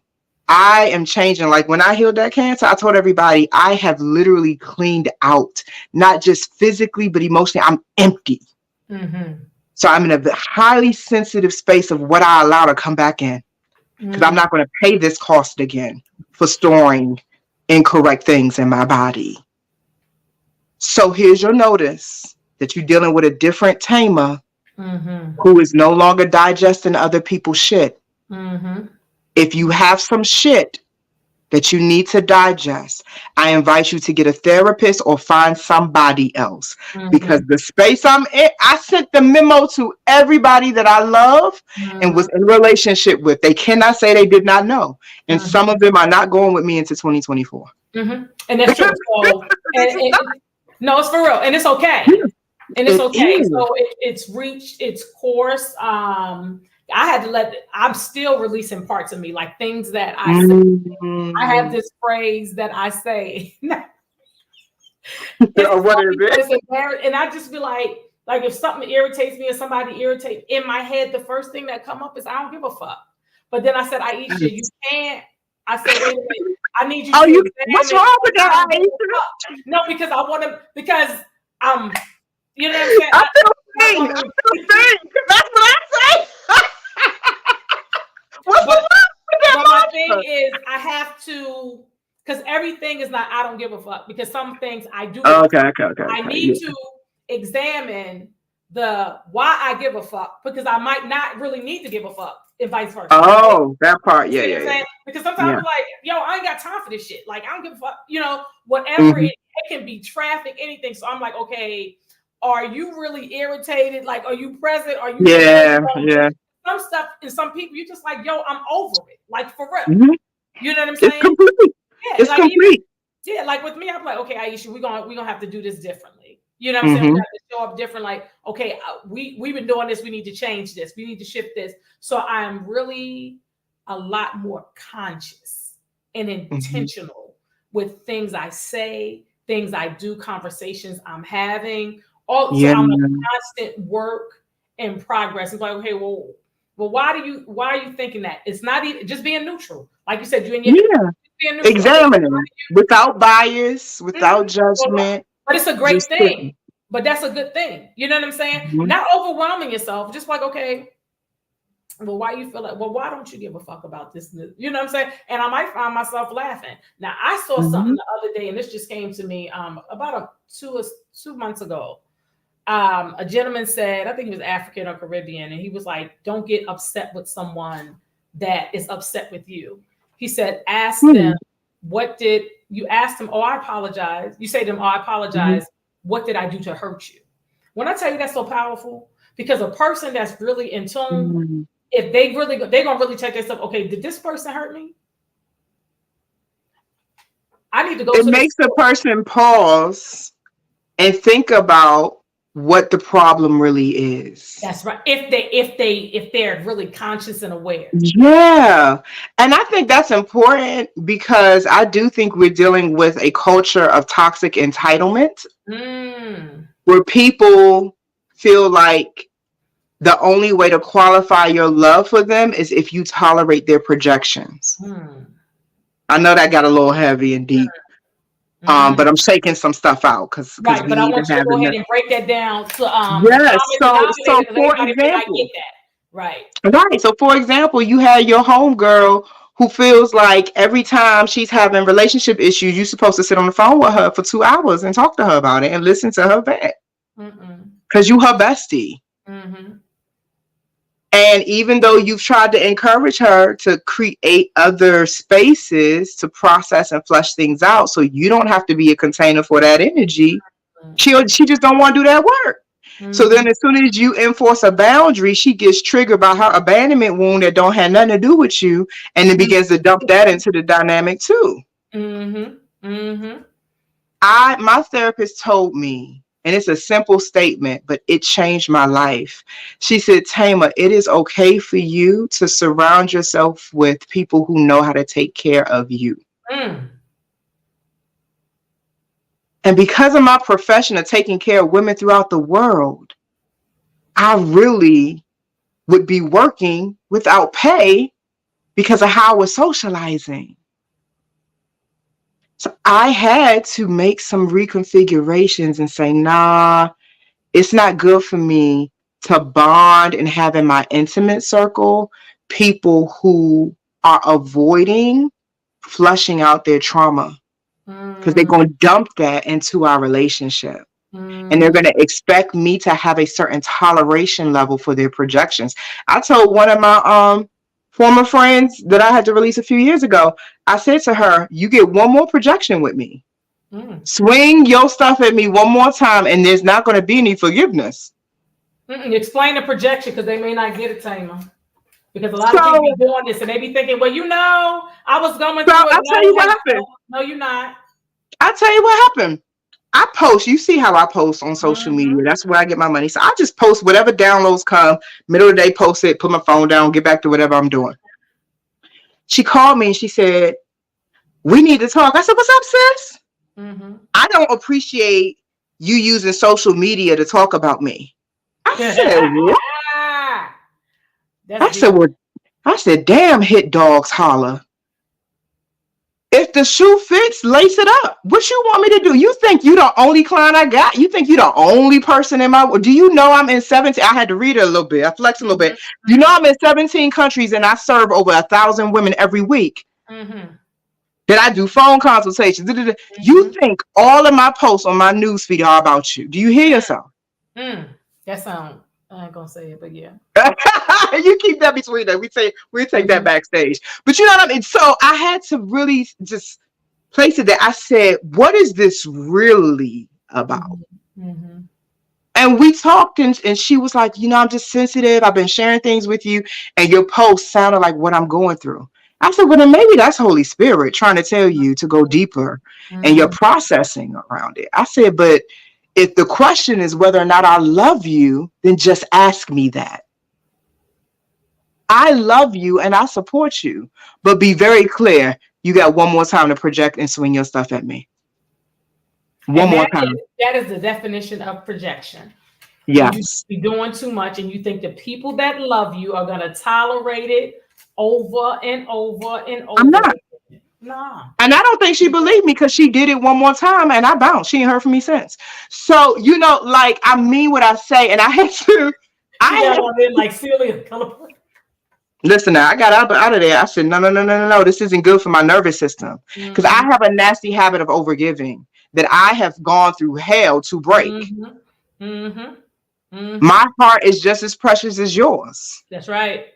I am changing. Like when I healed that cancer, I told everybody I have literally cleaned out, not just physically, but emotionally. I'm empty. So I'm in a highly sensitive space of what I allow to come back in, because I'm not going to pay this cost again for storing incorrect things in my body. So here's your notice that you're dealing with a different Thema who is no longer digesting other people's shit. If you have some shit that you need to digest, I invite you to get a therapist or find somebody else. Because the space I'm in, I sent the memo to everybody that I love and was in relationship with. They cannot say they did not know. And some of them are not going with me into 2024. And that's true. So, no, it's for real. And it's okay. And it's okay. So it's reached its course. I had to I'm still releasing parts of me, like things that I say. I have this phrase that I say. What is it? And I just be like if something irritates me or somebody irritates, in my head, the first thing that come up is I don't give a fuck. But then I said, Aisha, you can't. I said, wait a minute. I need you to what's wrong with that, Aisha? No, because I want to, you know what I'm saying? I feel pain. That's what I say. What's wrong with that? But my thing is, I have to, because everything is not, I don't give a fuck, because some things I do. Okay. I need to examine why I give a fuck, because I might not really need to give a fuck, and vice versa. Oh, that part. Yeah. Because sometimes I'm like, yo, I ain't got time for this shit. Like, I don't give a fuck, whatever it can be, traffic, anything. So I'm like, okay, are you really irritated? Like, are you present? Are you? Yeah. Some stuff and some people, you just like, yo, I'm over it. Like, for real. You know what I'm saying? It's complete. Yeah, it's complete. Like with me, I'm like, okay, Aisha, we're gonna have to do this differently. You know what I'm saying? We have to show up different. Like, okay, we've been doing this. We need to change this. We need to shift this. So I'm really a lot more conscious and intentional with things I say, things I do, conversations I'm having. Also, I'm a constant work in progress. It's like, okay, well, why are you thinking that? It's not even just being neutral. Like you said, you and your examining without bias, without judgment. But it's a great thing. But that's a good thing. You know what I'm saying? Not overwhelming yourself. Just like, okay, well, why you feel like, well, why don't you give a fuck about this? You know what I'm saying? And I might find myself laughing. Now, I saw something the other day, and this just came to me about 2 months ago. A gentleman said, I think he was African or Caribbean, and he was like, don't get upset with someone that is upset with you. He said, ask them, you asked them, oh, I apologize. You say to them, oh, I apologize. What did I do to hurt you? When I tell you that's so powerful, because a person that's really in tune, if they're going to really check themselves, okay, did this person hurt me? I need to go. It makes the person pause and think about what the problem really is. That's right. If they're really conscious and aware. Yeah. And I think that's important, because I do think we're dealing with a culture of toxic entitlement where people feel like the only way to qualify your love for them is if you tolerate their projections. I know that got a little heavy and deep. But I'm shaking some stuff out because right. But I want you to go ahead and break that down. So, so for example, right. So for example, you had your homegirl who feels like every time she's having relationship issues, you're supposed to sit on the phone with her for 2 hours and talk to her about it and listen to her vent because you her bestie. And even though you've tried to encourage her to create other spaces to process and flush things out so you don't have to be a container for that energy, she just don't want to do that work. So then as soon as you enforce a boundary, she gets triggered by her abandonment wound that don't have nothing to do with you, and then begins to dump that into the dynamic too. My therapist told me, and it's a simple statement, but it changed my life. She said, Thema, it is okay for you to surround yourself with people who know how to take care of you. And because of my profession of taking care of women throughout the world, I really would be working without pay because of how I was socializing. So I had to make some reconfigurations and say, nah, it's not good for me to bond and have in my intimate circle people who are avoiding flushing out their trauma, because they're going to dump that into our relationship. And they're going to expect me to have a certain toleration level for their projections. I told one of my former friends that I had to release a few years ago, I said to her, you get one more projection with me. Swing your stuff at me one more time, and there's not going to be any forgiveness. Explain the projection, because they may not get it, Thema. Because a lot of people be doing this, and they be thinking, well, I was going through it. I'll tell you what happened. No, you're not. I'll tell you what happened. I post. You see how I post on social media. That's where I get my money. So I just post whatever downloads come. Middle of the day, post it, put my phone down, get back to whatever I'm doing. She called me and she said, we need to talk. I said, what's up, sis? I don't appreciate you using social media to talk about me. I said, what? I said, damn, hit dogs holler. If the shoe fits, lace it up. What you want me to do? You think you the only client I got? You think you the only person in my... Do you know I'm in 17? I had to read it a little bit. I flexed a little bit. You know I'm in 17 countries and I serve over 1,000 women every week. That I do phone consultations. You think all of my posts on my newsfeed are about you? Do you hear yourself? That sounds... I ain't gonna say it, but yeah. You keep that between us. We take that backstage. But you know what I mean? So I had to really just place it there. I said, what is this really about? And we talked and she was like, I'm just sensitive. I've been sharing things with you and your post sounded like what I'm going through. I said, well, then maybe that's Holy Spirit trying to tell you to go deeper and you're processing around it. I said, but if the question is whether or not I love you, then just ask me that. I love you and I support you, but be very clear. You got one more time to project and swing your stuff at me. One more time. That is the definition of projection. Yes. You be doing too much and you think the people that love you are going to tolerate it over and over and over. I'm not. Nah. And I don't think she believed me because she did it one more time and I bounced. She ain't heard from me since. So, like I mean what I say, and I had to. Like Celia. Listen, now I got out of there. I said, no. This isn't good for my nervous system because I have a nasty habit of overgiving that I have gone through hell to break. My heart is just as precious as yours. That's right.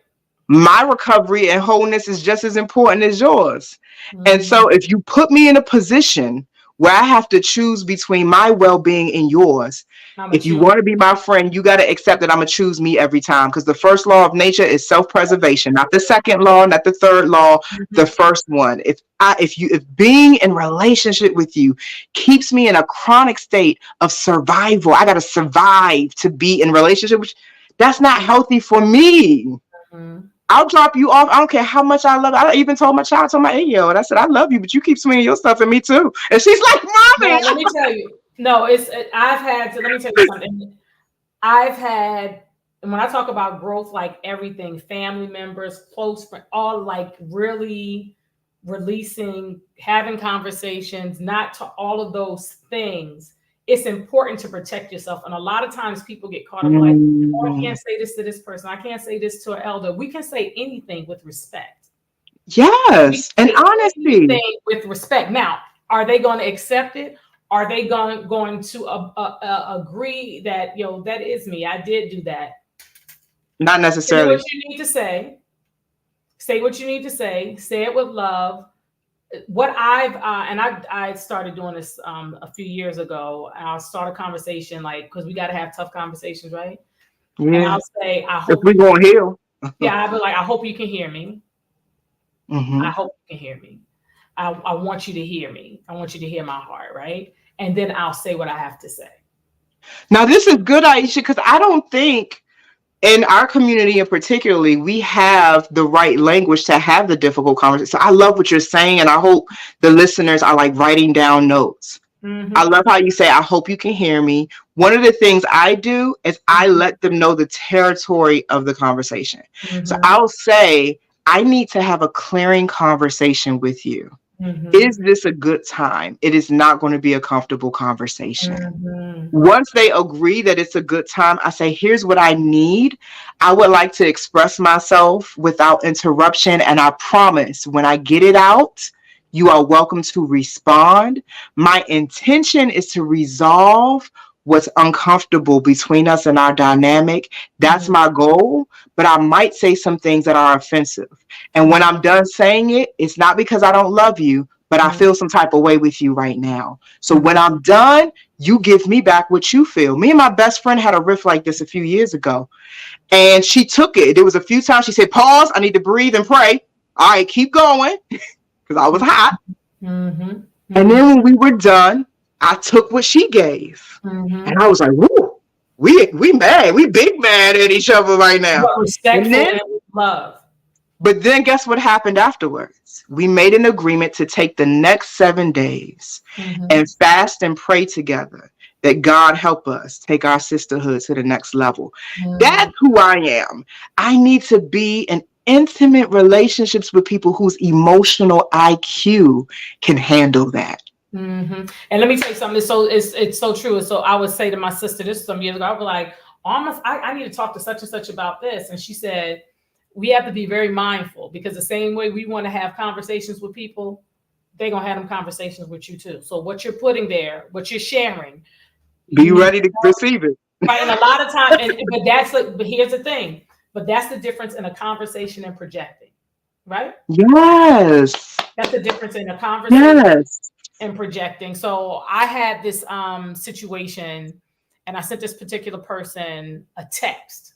My recovery and wholeness is just as important as yours. And so if you put me in a position where I have to choose between my well-being and yours, if you want to be my friend, you got to accept that I'm going to choose me every time. Because the first law of nature is self-preservation, not the second law, not the third law, the first one. If being in relationship with you keeps me in a chronic state of survival, I got to survive to be in relationship with you, that's not healthy for me. I'll drop you off. I don't care how much I love you. I even told my 8-year-old, I said, I love you, but you keep swinging your stuff at me too. And she's like, Mommy. No, let me tell you. No, let me tell you something. And when I talk about growth, like everything, family members, close friends, all like really releasing, having conversations, not to all of those things. It's important to protect yourself. And a lot of times people get caught up like, oh, I can't say this to this person. I can't say this to an elder. We can say anything with respect. Yes. And honesty. With respect. Now, are they going to accept it? Are they going to agree that, that is me. I did do that. Not necessarily. Say what you need to say. Say what you need to say. Say it with love. What I started doing this a few years ago. I'll start a conversation because we got to have tough conversations, right? Yeah. And I'll say, I hope we're going to heal. Yeah, I'll be like, I hope you can hear me. I hope you can hear me. I want you to hear me. I want you to hear my heart, right? And then I'll say what I have to say. Now, this is good, Aisha, because I don't think in our community in particularly, we have the right language to have the difficult conversation. So I love what you're saying, and I hope the listeners are like writing down notes. I love how you say, I hope you can hear me. One of the things I do is I let them know the territory of the conversation. So I'll say, I need to have a clearing conversation with you. Is this a good time? It is not going to be a comfortable conversation. Once they agree that it's a good time, I say, here's what I need. I would like to express myself without interruption. And I promise when I get it out, you are welcome to respond. My intention is to resolve what's uncomfortable between us and our dynamic. That's my goal. But I might say some things that are offensive. And when I'm done saying it, it's not because I don't love you, but I feel some type of way with you right now. So when I'm done, you give me back what you feel. Me and my best friend had a riff like this a few years ago. And she took it. There was a few times she said, pause, I need to breathe and pray. All right, keep going. Because I was hot. And then when we were done, I took what she gave. And I was like, woo, we mad. We big mad at each other right now. But respectful and love. But then guess what happened afterwards? We made an agreement to take the next 7 days and fast and pray together that God help us take our sisterhood to the next level. That's who I am. I need to be in intimate relationships with people whose emotional IQ can handle that. And let me tell you something. It's so true. So I would say to my sister this some years ago, I was like, I need to talk to such and such about this. And she said, we have to be very mindful because the same way we want to have conversations with people, they're going to have them conversations with you too. So what you're putting there, what you're sharing, be ready to receive it. Right. And a lot of times, but here's the thing, but that's the difference in a conversation and projecting, right? Yes. That's the difference in a conversation and projecting. So I had this situation and I sent this particular person a text.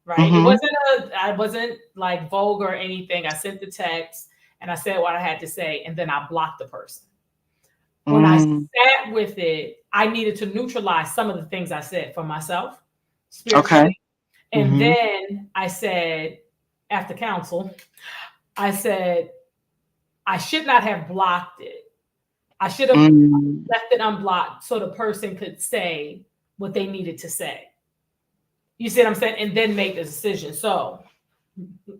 Right. I wasn't like vulgar or anything. I sent the text and I said what I had to say, and then I blocked the person. When I sat with it, I needed to neutralize some of the things I said for myself. Okay. And then I said, after counsel, I said, I should not have blocked it. I should have left it unblocked so the person could say what they needed to say. You see what I'm saying? And then make the decision. So let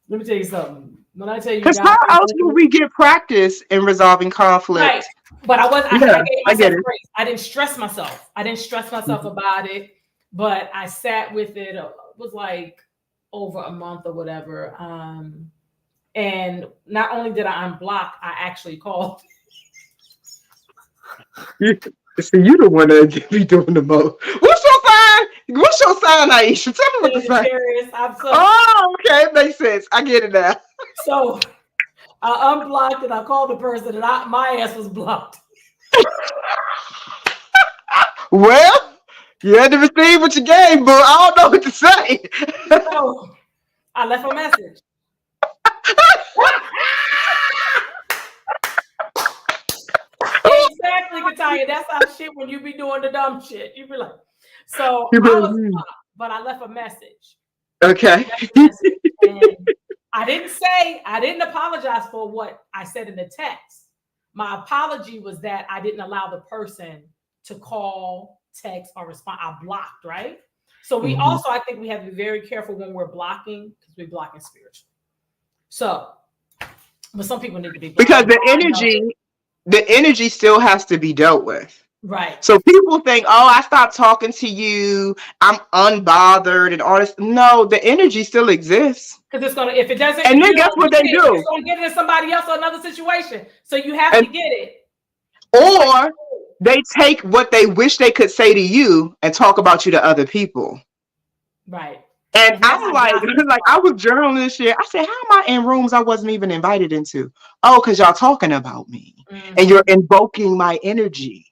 me tell you something. When I tell you, because how else will we get practice in resolving conflict? Right. But I gave myself grace. I didn't stress myself. About it. But I sat with it. It was like over a month or whatever. And not only did I unblock, I actually called. See, you the one that be doing the most. What's your sign, Aisha? Tell me what the sign. Oh, okay, it makes sense. I get it now. So I unblocked and I called the person, and my ass was blocked. Well, you had to receive what you gave, but I don't know what to say. So I left a message. Exactly, Kataya. That's how shit when you be doing the dumb shit. You be like, so I was blocked, but I left a message. Okay. And I didn't apologize for what I said in the text. My apology was that I didn't allow the person to call, text, or respond. I blocked, right? So we also, I think we have to be very careful when we're blocking because we're blocking spiritually. So, but some people need to be blocked. Because the energy still has to be dealt with. Right. So people think, oh, I stopped talking to you, I'm unbothered and all this. No, the energy still exists. Because it's gonna, if it doesn't, and then guess what they do? It's gonna get into somebody else or another situation. So you have to get it. Or they take what they wish they could say to you and talk about you to other people. Right. And I'm like I was journaling this year. I said, how am I in rooms I wasn't even invited into? Oh, because y'all talking about me and you're invoking my energy.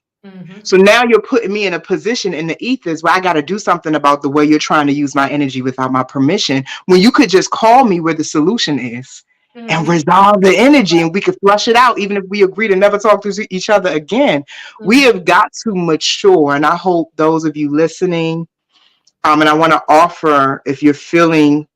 So now you're putting me in a position in the ethers where I got to do something about the way you're trying to use my energy without my permission, when you could just call me where the solution is and resolve the energy, and we could flush it out. Even if we agree to never talk to each other again, we have got to mature. And I hope those of you listening, and I want to offer, if you're feeling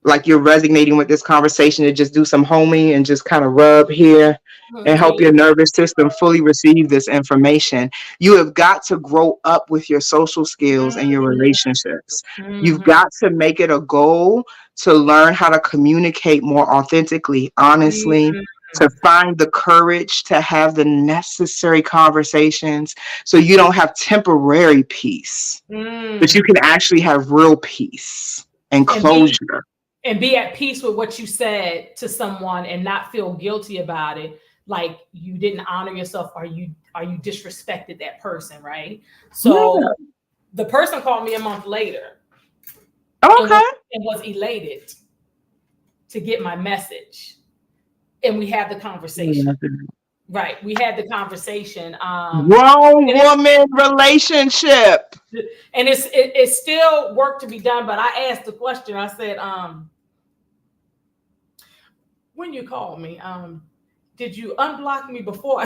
like you're resonating with this conversation, to just do some homing and just kind of rub here and help your nervous system fully receive this information. You have got to grow up with your social skills and your relationships. You've got to make it a goal to learn how to communicate more authentically, honestly, to find the courage to have the necessary conversations so you don't have temporary peace, but you can actually have real peace and closure. And be at peace with what you said to someone and not feel guilty about it. like you didn't honor yourself, or you disrespected that person, right? So the person called me a month later. Okay. And was elated to get my message. And we had the conversation. Right. We had the conversation. Grown woman relationship. And it's still work to be done, but I asked the question. I said, when you called me, did you unblock me before?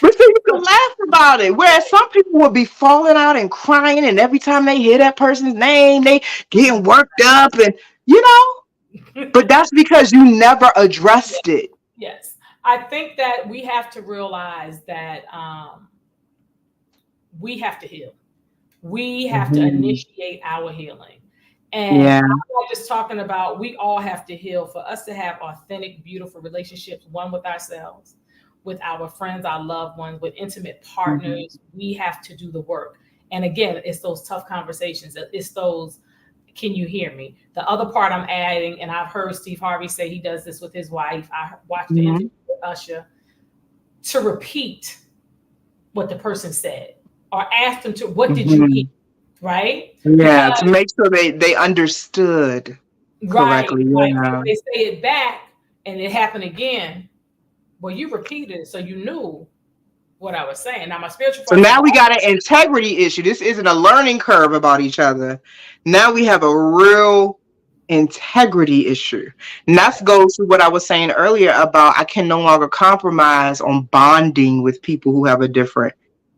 But see, you can laugh about it. Whereas some people would be falling out and crying, and every time they hear that person's name, they getting worked up, and but that's because you never addressed it. Yes. I think that we have to realize that we have to heal. We have to initiate our healing. And I'm not just talking about, we all have to heal for us to have authentic, beautiful relationships, one with ourselves, with our friends, our loved ones, with intimate partners. We have to do the work. And again, it's those tough conversations. It's those, can you hear me? The other part I'm adding, and I've heard Steve Harvey say he does this with his wife. I watched the interview with Usher, to repeat what the person said, or ask them to, what did you hear? Right? Yeah, because, to make sure they understood correctly. Right. If they say it back and it happened again, well, you repeated it, so you knew what I was saying. Now, my spiritual. So now we got an integrity issue. This isn't a learning curve about each other. Now we have a real integrity issue. And that goes to what I was saying earlier about I can no longer compromise on bonding with people who have a different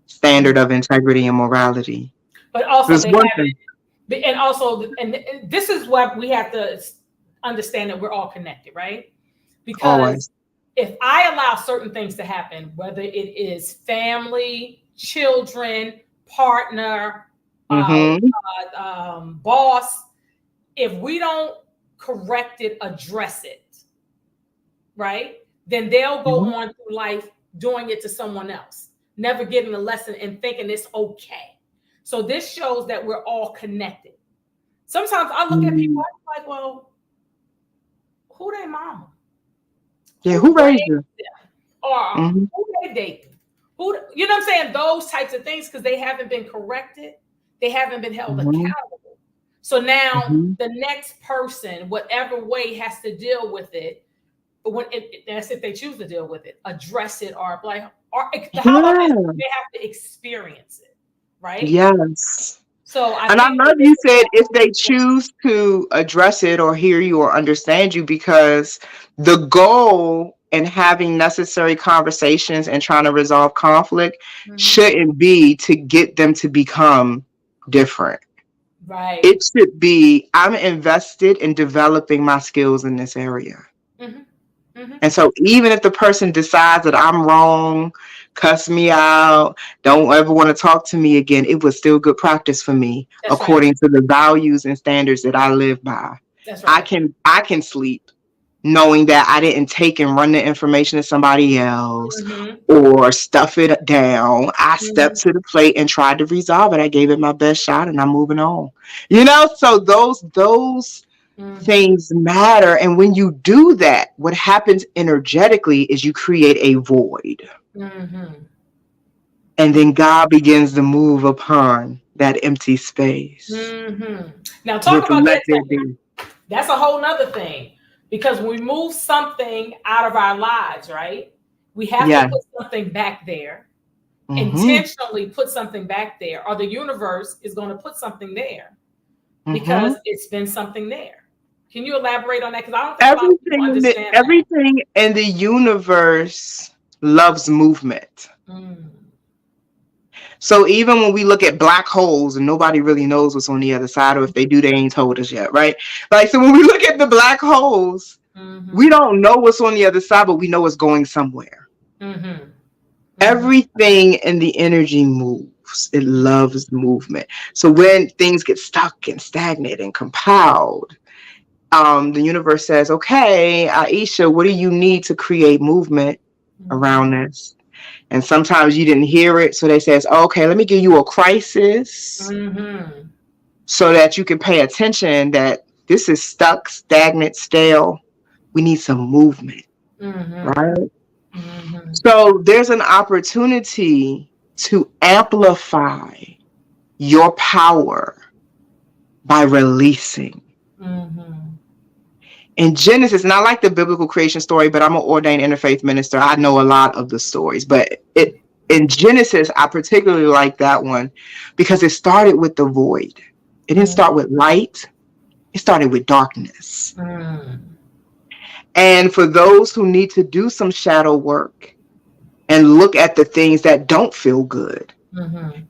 standard of integrity and morality. But also, and this is what we have to understand, that we're all connected, right? Because if I allow certain things to happen, whether it is family, children, partner, boss, if we don't correct it, address it, right? Then they'll go on through life doing it to someone else, never getting a lesson and thinking it's okay. So this shows that we're all connected. Sometimes I look at people, I'm like, well, who their mama? Yeah, who raised you? Or who they dating? Who, you know what I'm saying? Those types of things, because they haven't been corrected. They haven't been held accountable. So now the next person, whatever way, has to deal with it. But that's if they choose to deal with it, address it, or like, or how about this? They have to experience it. Right? Yes. So I love you said if they choose to address it or hear you or understand you, because the goal in having necessary conversations and trying to resolve conflict shouldn't be to get them to become different. Right. It should be, I'm invested in developing my skills in this area. And so even if the person decides that I'm wrong, cuss me out, don't ever want to talk to me again, it was still good practice for me. That's according to the values and standards that I live by. That's right. I can sleep knowing that I didn't take and run the information to somebody else or stuff it down. I stepped to the plate and tried to resolve it. I gave it my best shot and I'm moving on. So those things matter. And when you do that, what happens energetically is you create a void. And then God begins to move upon that empty space. Now talk about that. That's a whole nother thing. Because when we move something out of our lives, right? We have to put something back there. Intentionally put something back there. Or the universe is going to put something there. Because it's been something there. Can you elaborate on that? Because I don't think a lot of people understand everything in the universe loves movement. So even when we look at black holes and nobody really knows what's on the other side, or if they do, they ain't told us yet, right? Like, so when we look at the black holes, we don't know what's on the other side, but we know it's going somewhere. Everything in the energy moves. It loves movement. So when things get stuck and stagnant and compiled, the universe says, okay, Aishah, what do you need to create movement around this? And sometimes you didn't hear it. So they says, okay, let me give you a crisis. so that you can pay attention that this is stuck, stagnant, stale. We need some movement, right? So there's an opportunity to amplify your power by releasing. In Genesis, and I like the biblical creation story, but I'm an ordained interfaith minister. I know a lot of the stories, but in Genesis, I particularly like that one because it started with the void. It didn't start with light. It started with darkness. And for those who need to do some shadow work and look at the things that don't feel good,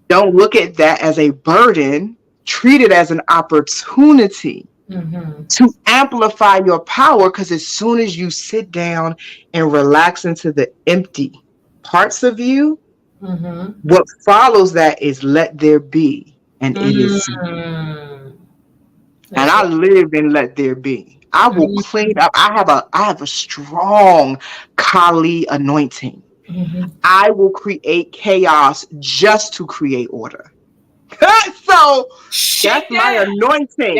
don't look at that as a burden, treat it as an opportunity to amplify your power, because as soon as you sit down and relax into the empty parts of you, what follows that is let there be, and it is. And I live in let there be. I will clean up. I have a strong Kali anointing. I will create chaos just to create order. So that's my anointing.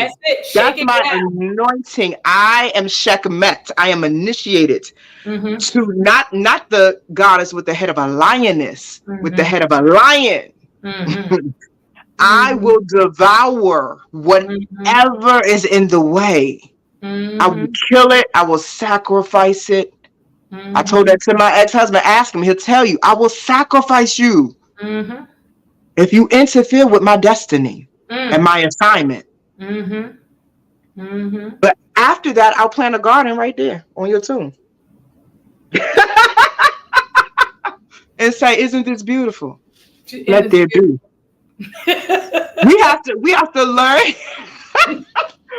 That's my anointing. I am Sekhmet. I am initiated to not the goddess with the head of a lioness, with the head of a lion. I will devour whatever is in the way. I will kill it. I will sacrifice it. I told that to my ex-husband. Ask him. He'll tell you. I will sacrifice you if you interfere with my destiny and my assignment. But after that, I'll plant a garden right there on your tomb. And say, isn't this beautiful? Let there be. We have to learn.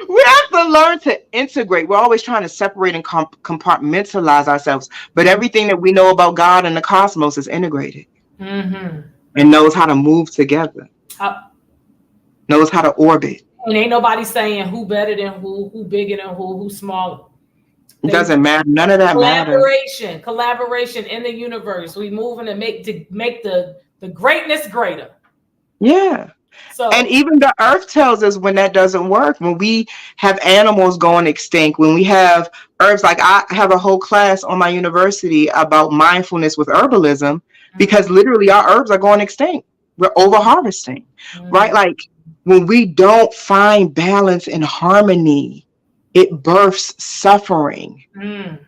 We have to learn to integrate. We're always trying to separate and compartmentalize ourselves. But everything that we know about God and the cosmos is integrated. And knows how to move together. Knows how to orbit. And ain't nobody saying who better than who bigger than who smaller. It doesn't matter. None of that matters. Collaboration in the universe. We moving to make the greatness greater. Yeah. So, and even the earth tells us when that doesn't work. When we have animals going extinct, when we have herbs, like I have a whole class on my university about mindfulness with herbalism, because literally our herbs are going extinct. We're over harvesting, right? Like when we don't find balance and harmony, it births suffering. And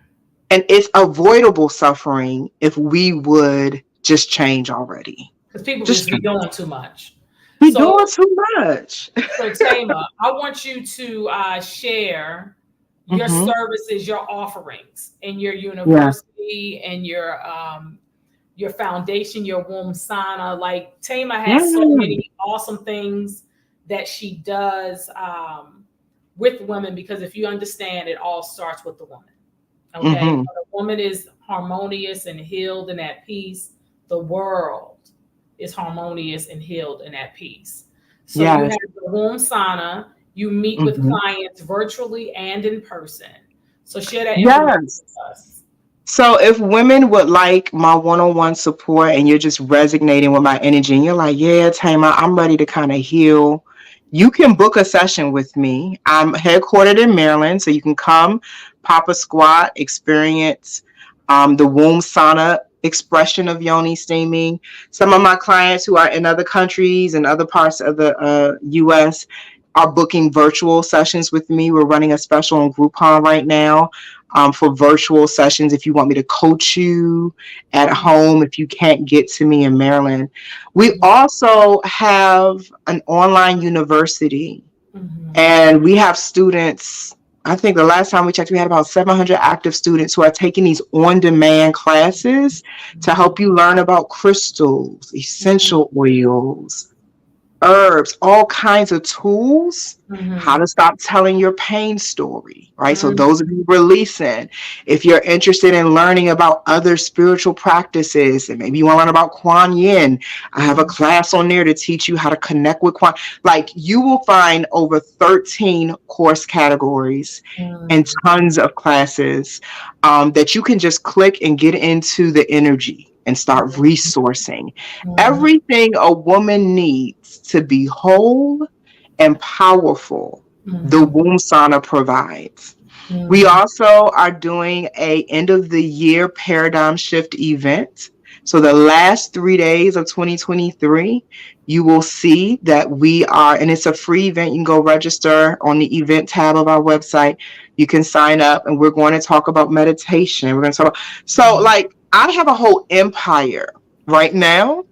it's avoidable suffering if we would just change already. Because people just be doing too much. We're doing too much. So Thema, I want you to share your services, your offerings in your university and your foundation, your womb sauna. Like Thema has so many awesome things that she does with women, because if you understand, it all starts with the woman. Okay, when the woman is harmonious and healed and at peace, the world is harmonious and healed and at peace. So you have the womb sauna. You meet with clients virtually and in person. So share that information with us. So if women would like my one-on-one support and you're just resonating with my energy and you're like, yeah, Thema, I'm ready to kind of heal, you can book a session with me. I'm headquartered in Maryland, so you can come, pop a squat, experience the womb sauna expression of yoni steaming. Some of my clients who are in other countries and other parts of the U.S. are booking virtual sessions with me. We're running a special on Groupon right now for virtual sessions. If you want me to coach you at home, if you can't get to me in Maryland. We also have an online university, and we have students. I think the last time we checked, we had about 700 active students who are taking these on-demand classes to help you learn about crystals, essential oils, herbs, all kinds of tools, how to stop telling your pain story, right? So those of you releasing, if you're interested in learning about other spiritual practices, and maybe you want to learn about Kuan Yin, I have a class on there to teach you how to connect with Kuan. Like, you will find over 13 course categories and tons of classes that you can just click and get into the energy and start resourcing everything a woman needs to be whole and powerful the womb sauna provides. We Mm-hmm. also are doing a end of the year paradigm shift event. So the last 3 days of 2023, you will see that we are, and it's a free event. You can go register on the event tab of our website. You can sign up, and we're going to talk about meditation. We're going to talk. So, like, I have a whole empire right now.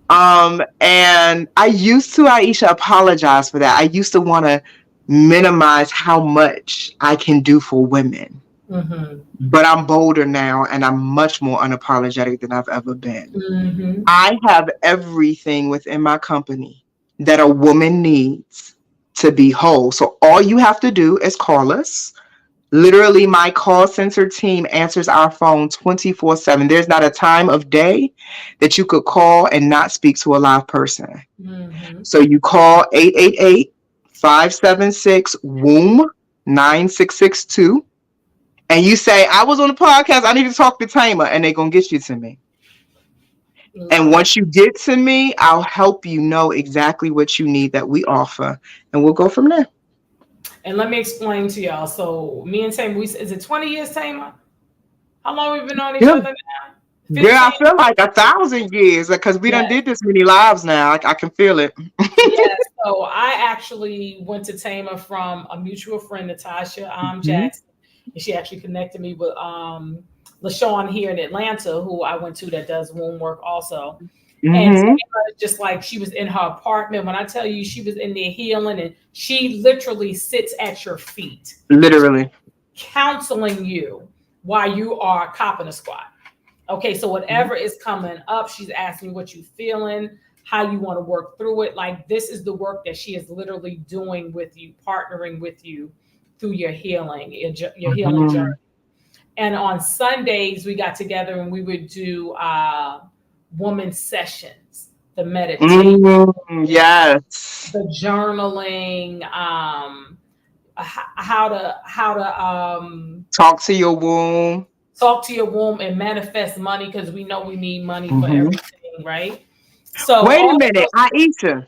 And I used to, Aisha, apologize for that. I used to want to minimize how much I can do for women. Mm-hmm. But I'm bolder now, and I'm much more unapologetic than I've ever been. Mm-hmm. I have everything within my company that a woman needs to be whole. So all you have to do is call us. Literally, my call center team answers our phone 24/7. There's not a time of day that you could call and not speak to a live person. Mm-hmm. So you call 888-576-WOMB 9662, and you say, I was on the podcast, I need to talk to Thema, and they're going to get you to me. And once you get to me, I'll help you know exactly what you need that we offer, and we'll go from there. And let me explain to y'all. So me and Thema, is it 20 years, Thema? How long we've been on each other now? 15? Girl, I feel like 1,000 years because we done did this many lives now. I can feel it. Yeah, so I actually went to Thema from a mutual friend, Natasha Jackson, and she actually connected me with LaShawn here in Atlanta, who I went to that does womb work also. And Thema, just like she was in her apartment. When I tell you she was in there healing, and she literally sits at your feet. Literally. Counseling you while you are copping a squat. Okay, so whatever is coming up, she's asking what you're feeling, how you want to work through it. Like, this is the work that she is literally doing with you, partnering with you through your healing, your healing journey. And on Sundays, we got together and we would do woman sessions, the meditation, yes, the journaling, how to talk to your womb. Talk to your womb and manifest money, because we know we need money for everything, right? So wait a minute, Aisha,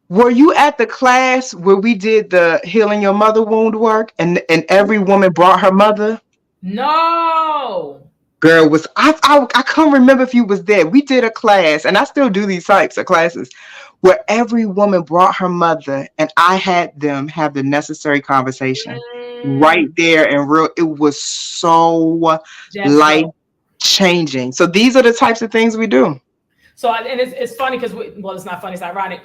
were you at the class where we did the healing your mother wound work, and every woman brought her mother? No. Girl, I can't remember if you was there. We did a class, and I still do these types of classes, where every woman brought her mother, and I had them have the necessary conversation right there and real. It was so life changing. So these are the types of things we do. So, and it's funny because it's not funny, it's ironic.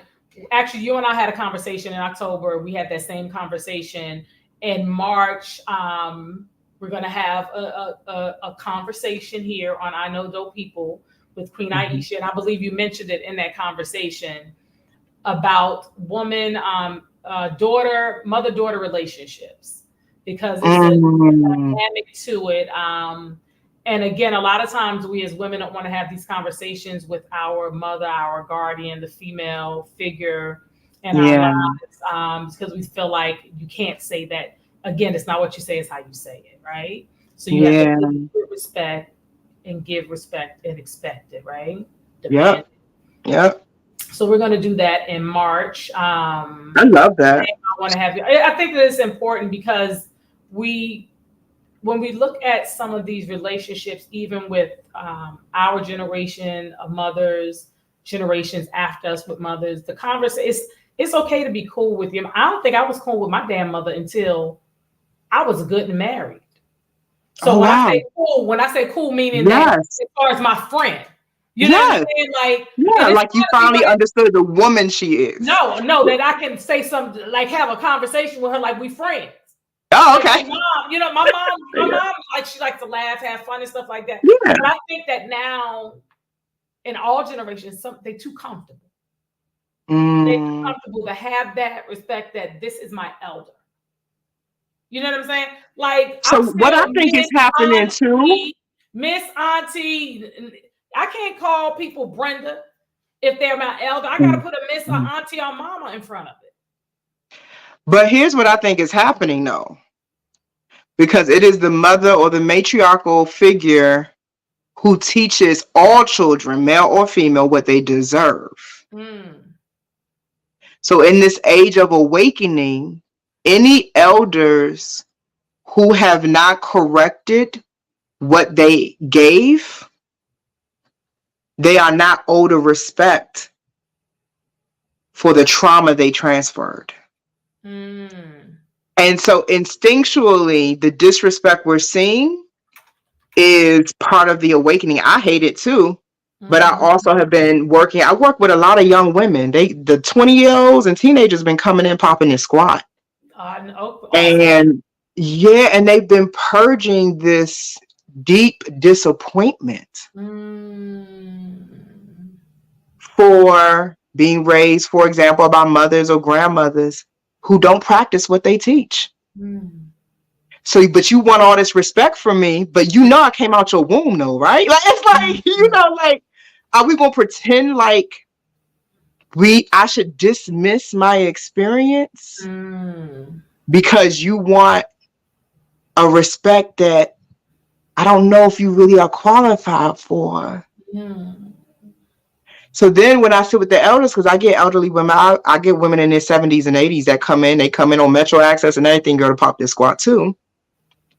Actually, you and I had a conversation in October. We had that same conversation in March. We're going to have a conversation here on I Know Dope People with Queen Aishah, and I believe you mentioned it in that conversation about woman, mother-daughter relationships, because it's a dynamic to it. And again, a lot of times we as women don't want to have these conversations with our mother, our guardian, the female figure in our lives, because we feel like you can't say that. Again, it's not what you say, it's how you say it, right? So you have to give respect and expect it, right? Yep. So we're going to do that in March. I love that. I want to have you. I think that it's important because when we look at some of these relationships, even with our generation of mothers, generations after us with mothers, the conversation, it's okay to be cool with you. I don't think I was cool with my damn mother until I was good and married. So when I say cool, meaning that as far as my friend, you know what I'm saying? Like you finally understood the woman she is. No, that I can say something, like have a conversation with her like we friends. Oh, okay. My mom, like, she likes to laugh, have fun and stuff like that. Yeah. But I think that now, in all generations, they're too comfortable. They're too comfortable to have that respect that this is my elder. You know what I'm saying? Like, so what I think is happening too, Miss Auntie. I can't call people Brenda if they're my elder. I got to put a Miss or Auntie or Mama in front of it. But here's what I think is happening though, because it is the mother or the matriarchal figure who teaches all children, male or female, what they deserve. So in this age of awakening, any elders who have not corrected what they gave, they are not owed a respect for the trauma they transferred. And so instinctually, the disrespect we're seeing is part of the awakening. I hate it too. But I also have been working. I work with a lot of young women. The 20-year-olds and teenagers been coming in, popping this squat. And yeah, and they've been purging this deep disappointment for being raised, for example, by mothers or grandmothers who don't practice what they teach. So, but you want all this respect from me, but you know I came out your womb, though, right? Like, it's like, you know, like, are we gonna pretend like I should dismiss my experience because you want a respect that I don't know if you really are qualified for? So then when I sit with the elders, because I get elderly women, I get women in their 70s and 80s that come in. They come in on Metro Access and everything, go to pop their squat too.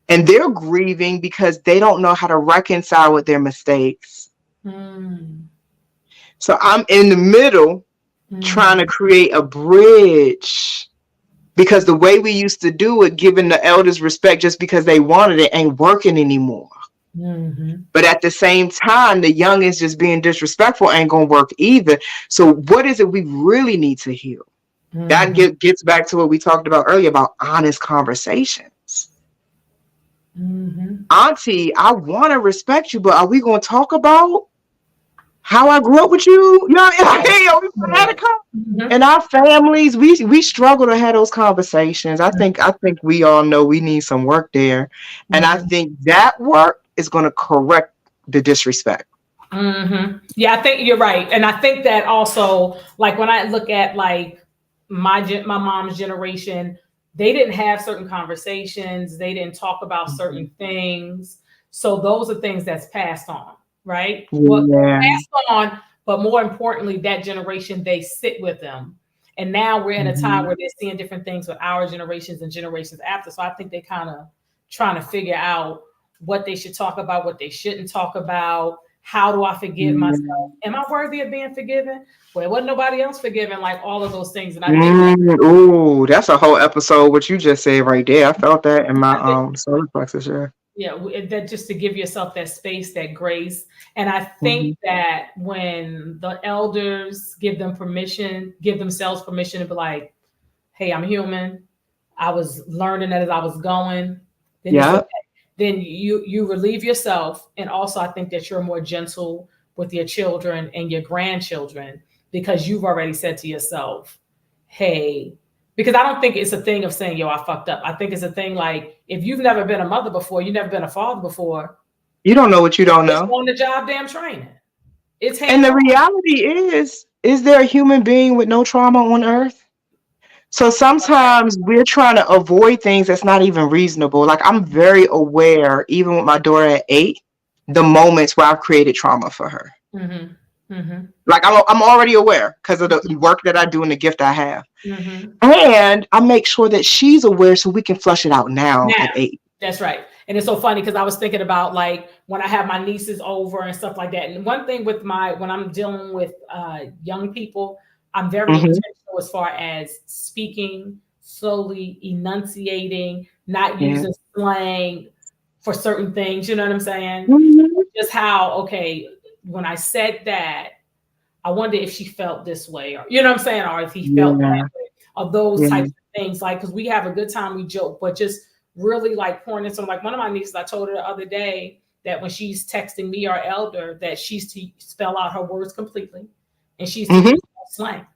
And they're grieving because they don't know how to reconcile with their mistakes. So I'm in the middle trying to create a bridge, because the way we used to do it, giving the elders respect just because they wanted it, ain't working anymore. But at the same time, the youngins just being disrespectful ain't gonna work either. So what is it we really need to heal? That gets back to what we talked about earlier about honest conversations. Auntie, I want to respect you, but are we going to talk about how I grew up with you? You know what I mean? In our families, we struggle to have those conversations. I think we all know we need some work there. And I think that work is going to correct the disrespect. Yeah, I think you're right. And I think that also, like when I look at like my mom's generation, they didn't have certain conversations. They didn't talk about certain things. So those are things that's passed on, right? Passed on, but more importantly, that generation, they sit with them. And now we're in a time where they're seeing different things with our generations and generations after. So I think they kind of trying to figure out what they should talk about, what they shouldn't talk about. How do I forgive myself? Am I worthy of being forgiven? Well, wasn't nobody else forgiven, like all of those things. And I think ooh, that's a whole episode, what you just said right there. I felt that in my solar plexus. Yeah, that just to give yourself that space, that grace. And I think that when the elders give themselves permission to be like, hey, I'm human. I was learning that as I was going. Then you relieve yourself. And also I think that you're more gentle with your children and your grandchildren, because you've already said to yourself, hey, because I don't think it's a thing of saying, yo, I fucked up. I think it's a thing like, if you've never been a mother before, you've never been a father before, you don't know what you don't know. It's on the job damn training. And the reality is there a human being with no trauma on earth? So sometimes we're trying to avoid things that's not even reasonable. Like, I'm very aware, even with my daughter at 8, the moments where I've created trauma for her. Like, I'm already aware because of the work that I do and the gift I have. And I make sure that she's aware so we can flush it out now at 8. That's right. And it's so funny because I was thinking about like when I have my nieces over and stuff like that. And one thing with when I'm dealing with young people, I'm very intentional as far as speaking slowly, enunciating, not using slang for certain things. You know what I'm saying? Just how, okay, when I said that, I wonder if she felt this way, or you know what I'm saying, or if he felt that way, or those types of things. Like, because we have a good time, we joke, but just really like pouring into, like one of my nieces, I told her the other day that when she's texting me, our elder, that she's to spell out her words completely, and she's to use slang,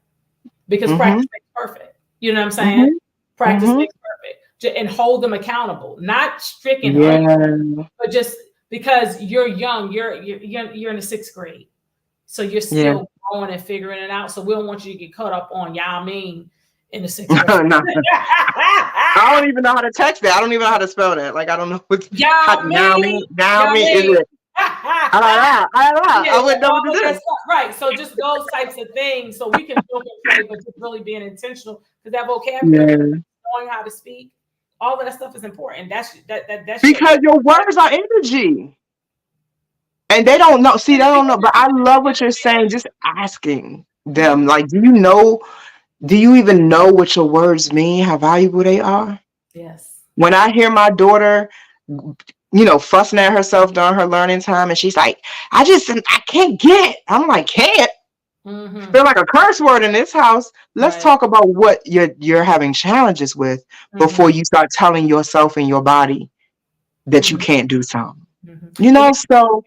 because practice makes perfect. You know what I'm saying? Practice makes perfect, and hold them accountable, not stricken, but just because you're young, you're in the 6th grade, so you're still growing and figuring it out. So we don't want you to get caught up on in the 6th grade. I don't even know how to text that. I don't even know how to spell that. Like, I don't know what Yami is it. I would never do this. Right. So just those types of things. So we can joke and play, but just really being intentional because that vocabulary, knowing how to speak, all of that stuff is important. That's because your words are energy. And they don't know. See, they don't know. But I love what you're saying. Just asking them, like, do you even know what your words mean? How valuable they are? Yes. When I hear my daughter, fussing at herself during her learning time, and she's like, I can't get. I'm like, can't. Feel like a curse word in this house. Let's talk about what you're having challenges with before you start telling yourself and your body that you can't do something. So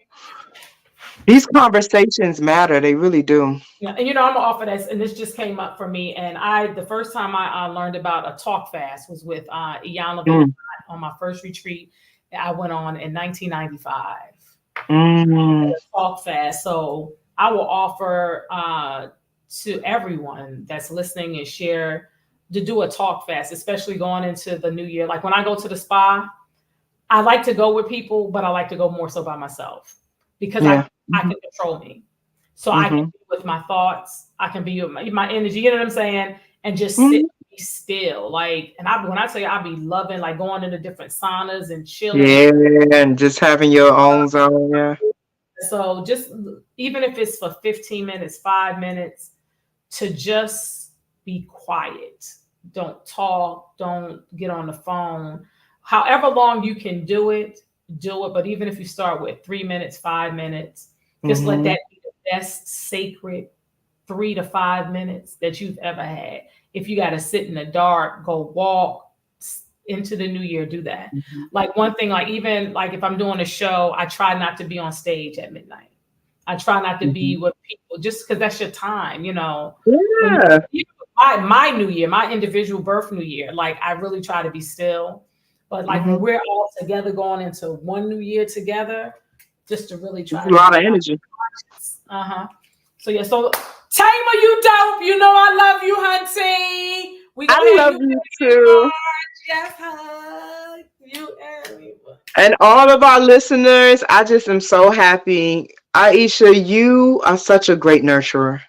these conversations matter. They really do. Yeah, and I'm gonna offer this, and this just came up for me. And the first time I learned about a talk fast was with Iyanla on my first retreat that I went on in 1995. Talk fast. So I will offer to everyone that's listening and share to do a talk fast, especially going into the new year. Like when I go to the spa, I like to go with people, but I like to go more so by myself because I can control me. So I can be with my thoughts. I can be with my energy, you know what I'm saying? And just sit be still. Like, and when I tell you, I be loving like going into different saunas and chilling. Yeah, and just having your own zone. Yeah. So just even if it's for 15 minutes, 5 minutes, to just be quiet. Don't talk. Don't get on the phone. However long you can do it. But even if you start with 3 minutes, 5 minutes, just let that be the best sacred 3 to 5 minutes that you've ever had. If you got to sit in the dark, go walk into the new year, do that. Like one thing, like even like if I'm doing a show, I try not to be on stage at midnight. I try not to be with people just because that's your time, Yeah. My new year, my individual birth new year, like I really try to be still. But like when we're all together going into one new year together, just to really try. A lot of energy. So yeah, so Thema, you dope. I love you, hunty. I love you too. Yes, hug you and all of our listeners. I just am so happy. Aishah, you are such a great nurturer.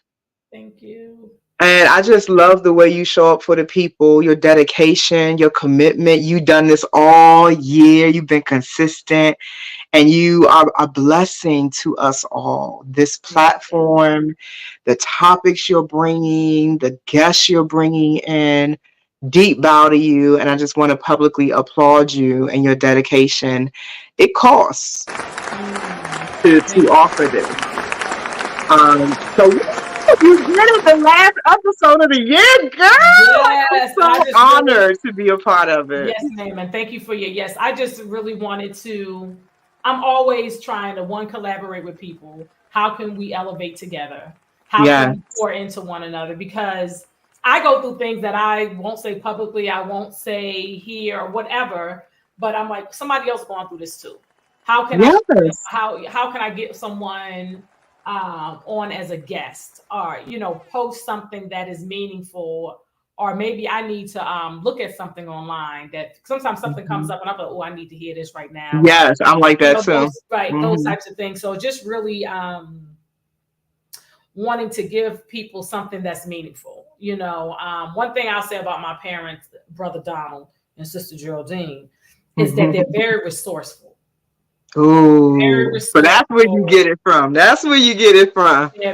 Thank you. And I just love the way you show up for the people, your dedication, your commitment. You've done this all year. You've been consistent. And you are a blessing to us all. This platform, the topics you're bringing, the guests you're bringing in, deep bow to you. And I just want to publicly applaud you and your dedication. It costs to offer this. So you did it, the last episode of the year, girl. Yes, I'm so honored to be a part of it. Yes, ma'am. And thank you for your yes. I just really wanted to. I'm always trying to collaborate with people. How can we elevate together? How can we pour into one another? Because I go through things that I won't say publicly, I won't say here or whatever, but I'm like, somebody else going through this too. How can how can I get someone on as a guest, or post something that is meaningful? Or maybe I need to look at something online that sometimes something comes up and I'm like, oh, I need to hear this right now. Yes, I'm like that too. Those types of things. So just really wanting to give people something that's meaningful. One thing I'll say about my parents, Brother Donald and Sister Geraldine, is that they're very resourceful. Ooh, so that's where you get it from. They're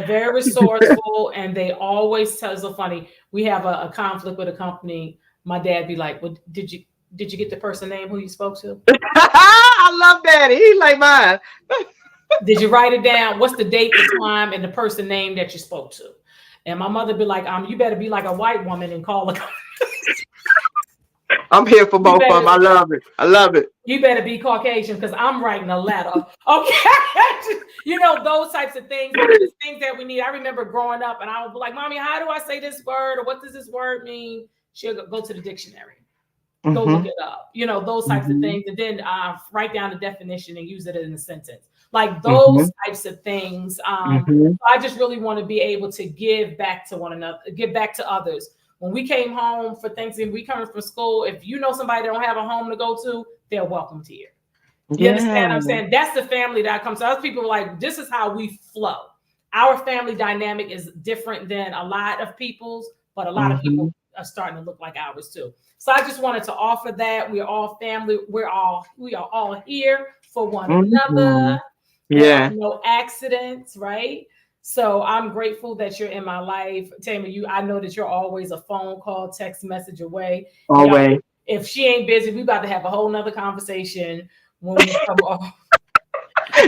very resourceful, and they always tell. It's so funny. We have a conflict with a company. My dad be like, "Well, did you get the person name who you spoke to?" I love that. He's like mine. Did you write it down? What's the date, the time, and the person name that you spoke to? And my mother be like, you better be like a white woman and call a." I'm here for both of them. I love it. You better be Caucasian because I'm writing a letter. Okay. Those types of things. The things that we need. I remember growing up and I would be like, Mommy, how do I say this word? Or what does this word mean? She'll go to the dictionary. Go look it up. Those types of things. And then write down the definition and use it in a sentence. Like those types of things. I just really want to be able to give back to one another, give back to others. When we came home for Thanksgiving, we coming from school. If you know somebody that don't have a home to go to, they're welcome here. You understand what I'm saying? That's the family that comes. So other people are like, this is how we flow. Our family dynamic is different than a lot of people's, but a lot of people are starting to look like ours too. So I just wanted to offer that. We're all family. We are all here for one another. Yeah. No accidents, right? So I'm grateful that you're in my life. Thema, I know that you're always a phone call, text message away. Always. If she ain't busy, we about to have a whole nother conversation when we come off.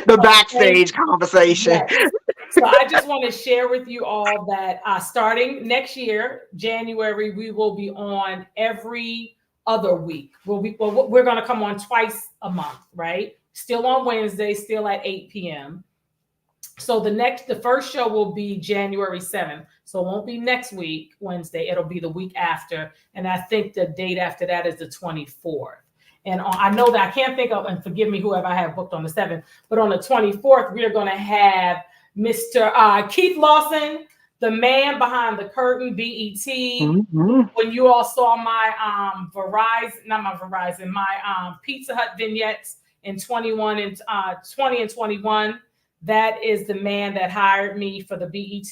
The backstage conversation. Yes. So I just want to share with you all that starting next year, January, we will be on every other week. We're going to come on twice a month, right? Still on Wednesday, still at 8 p.m. So the first show will be January 7th. So it won't be next week, Wednesday. It'll be the week after. And I think the date after that is the 24th. And I know that I can't think of, and forgive me, whoever I have booked on the 7th, but on the 24th, we're going to have Mr. Keith Lawson, the man behind the curtain, BET. When you all saw my my Pizza Hut vignettes in 20 and 21, that is the man that hired me for the BET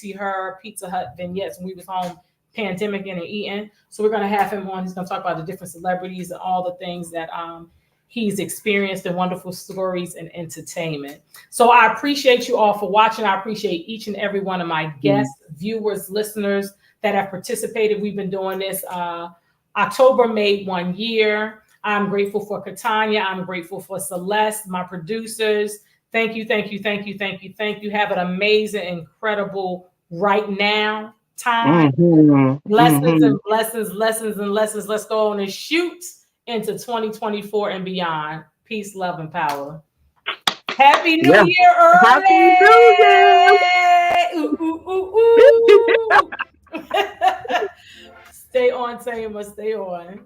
Pizza Hut vignettes when we was home pandemic and eating. So we're going to have him on. He's going to talk about the different celebrities and all the things that he's experienced and wonderful stories and entertainment. So I appreciate you all for watching. I appreciate each and every one of my guests, viewers, listeners that have participated. We've been doing this. October made 1 year. I'm grateful for Katanya. I'm grateful for Celeste, my producers. Thank you, thank you, thank you, thank you, thank you. Have an amazing, incredible right now time. Blessings and blessings, lessons and lessons. Let's go on and shoot into 2024 and beyond. Peace, love, and power. Happy New Year early. Happy New Year. Stay on, Thema. Stay on.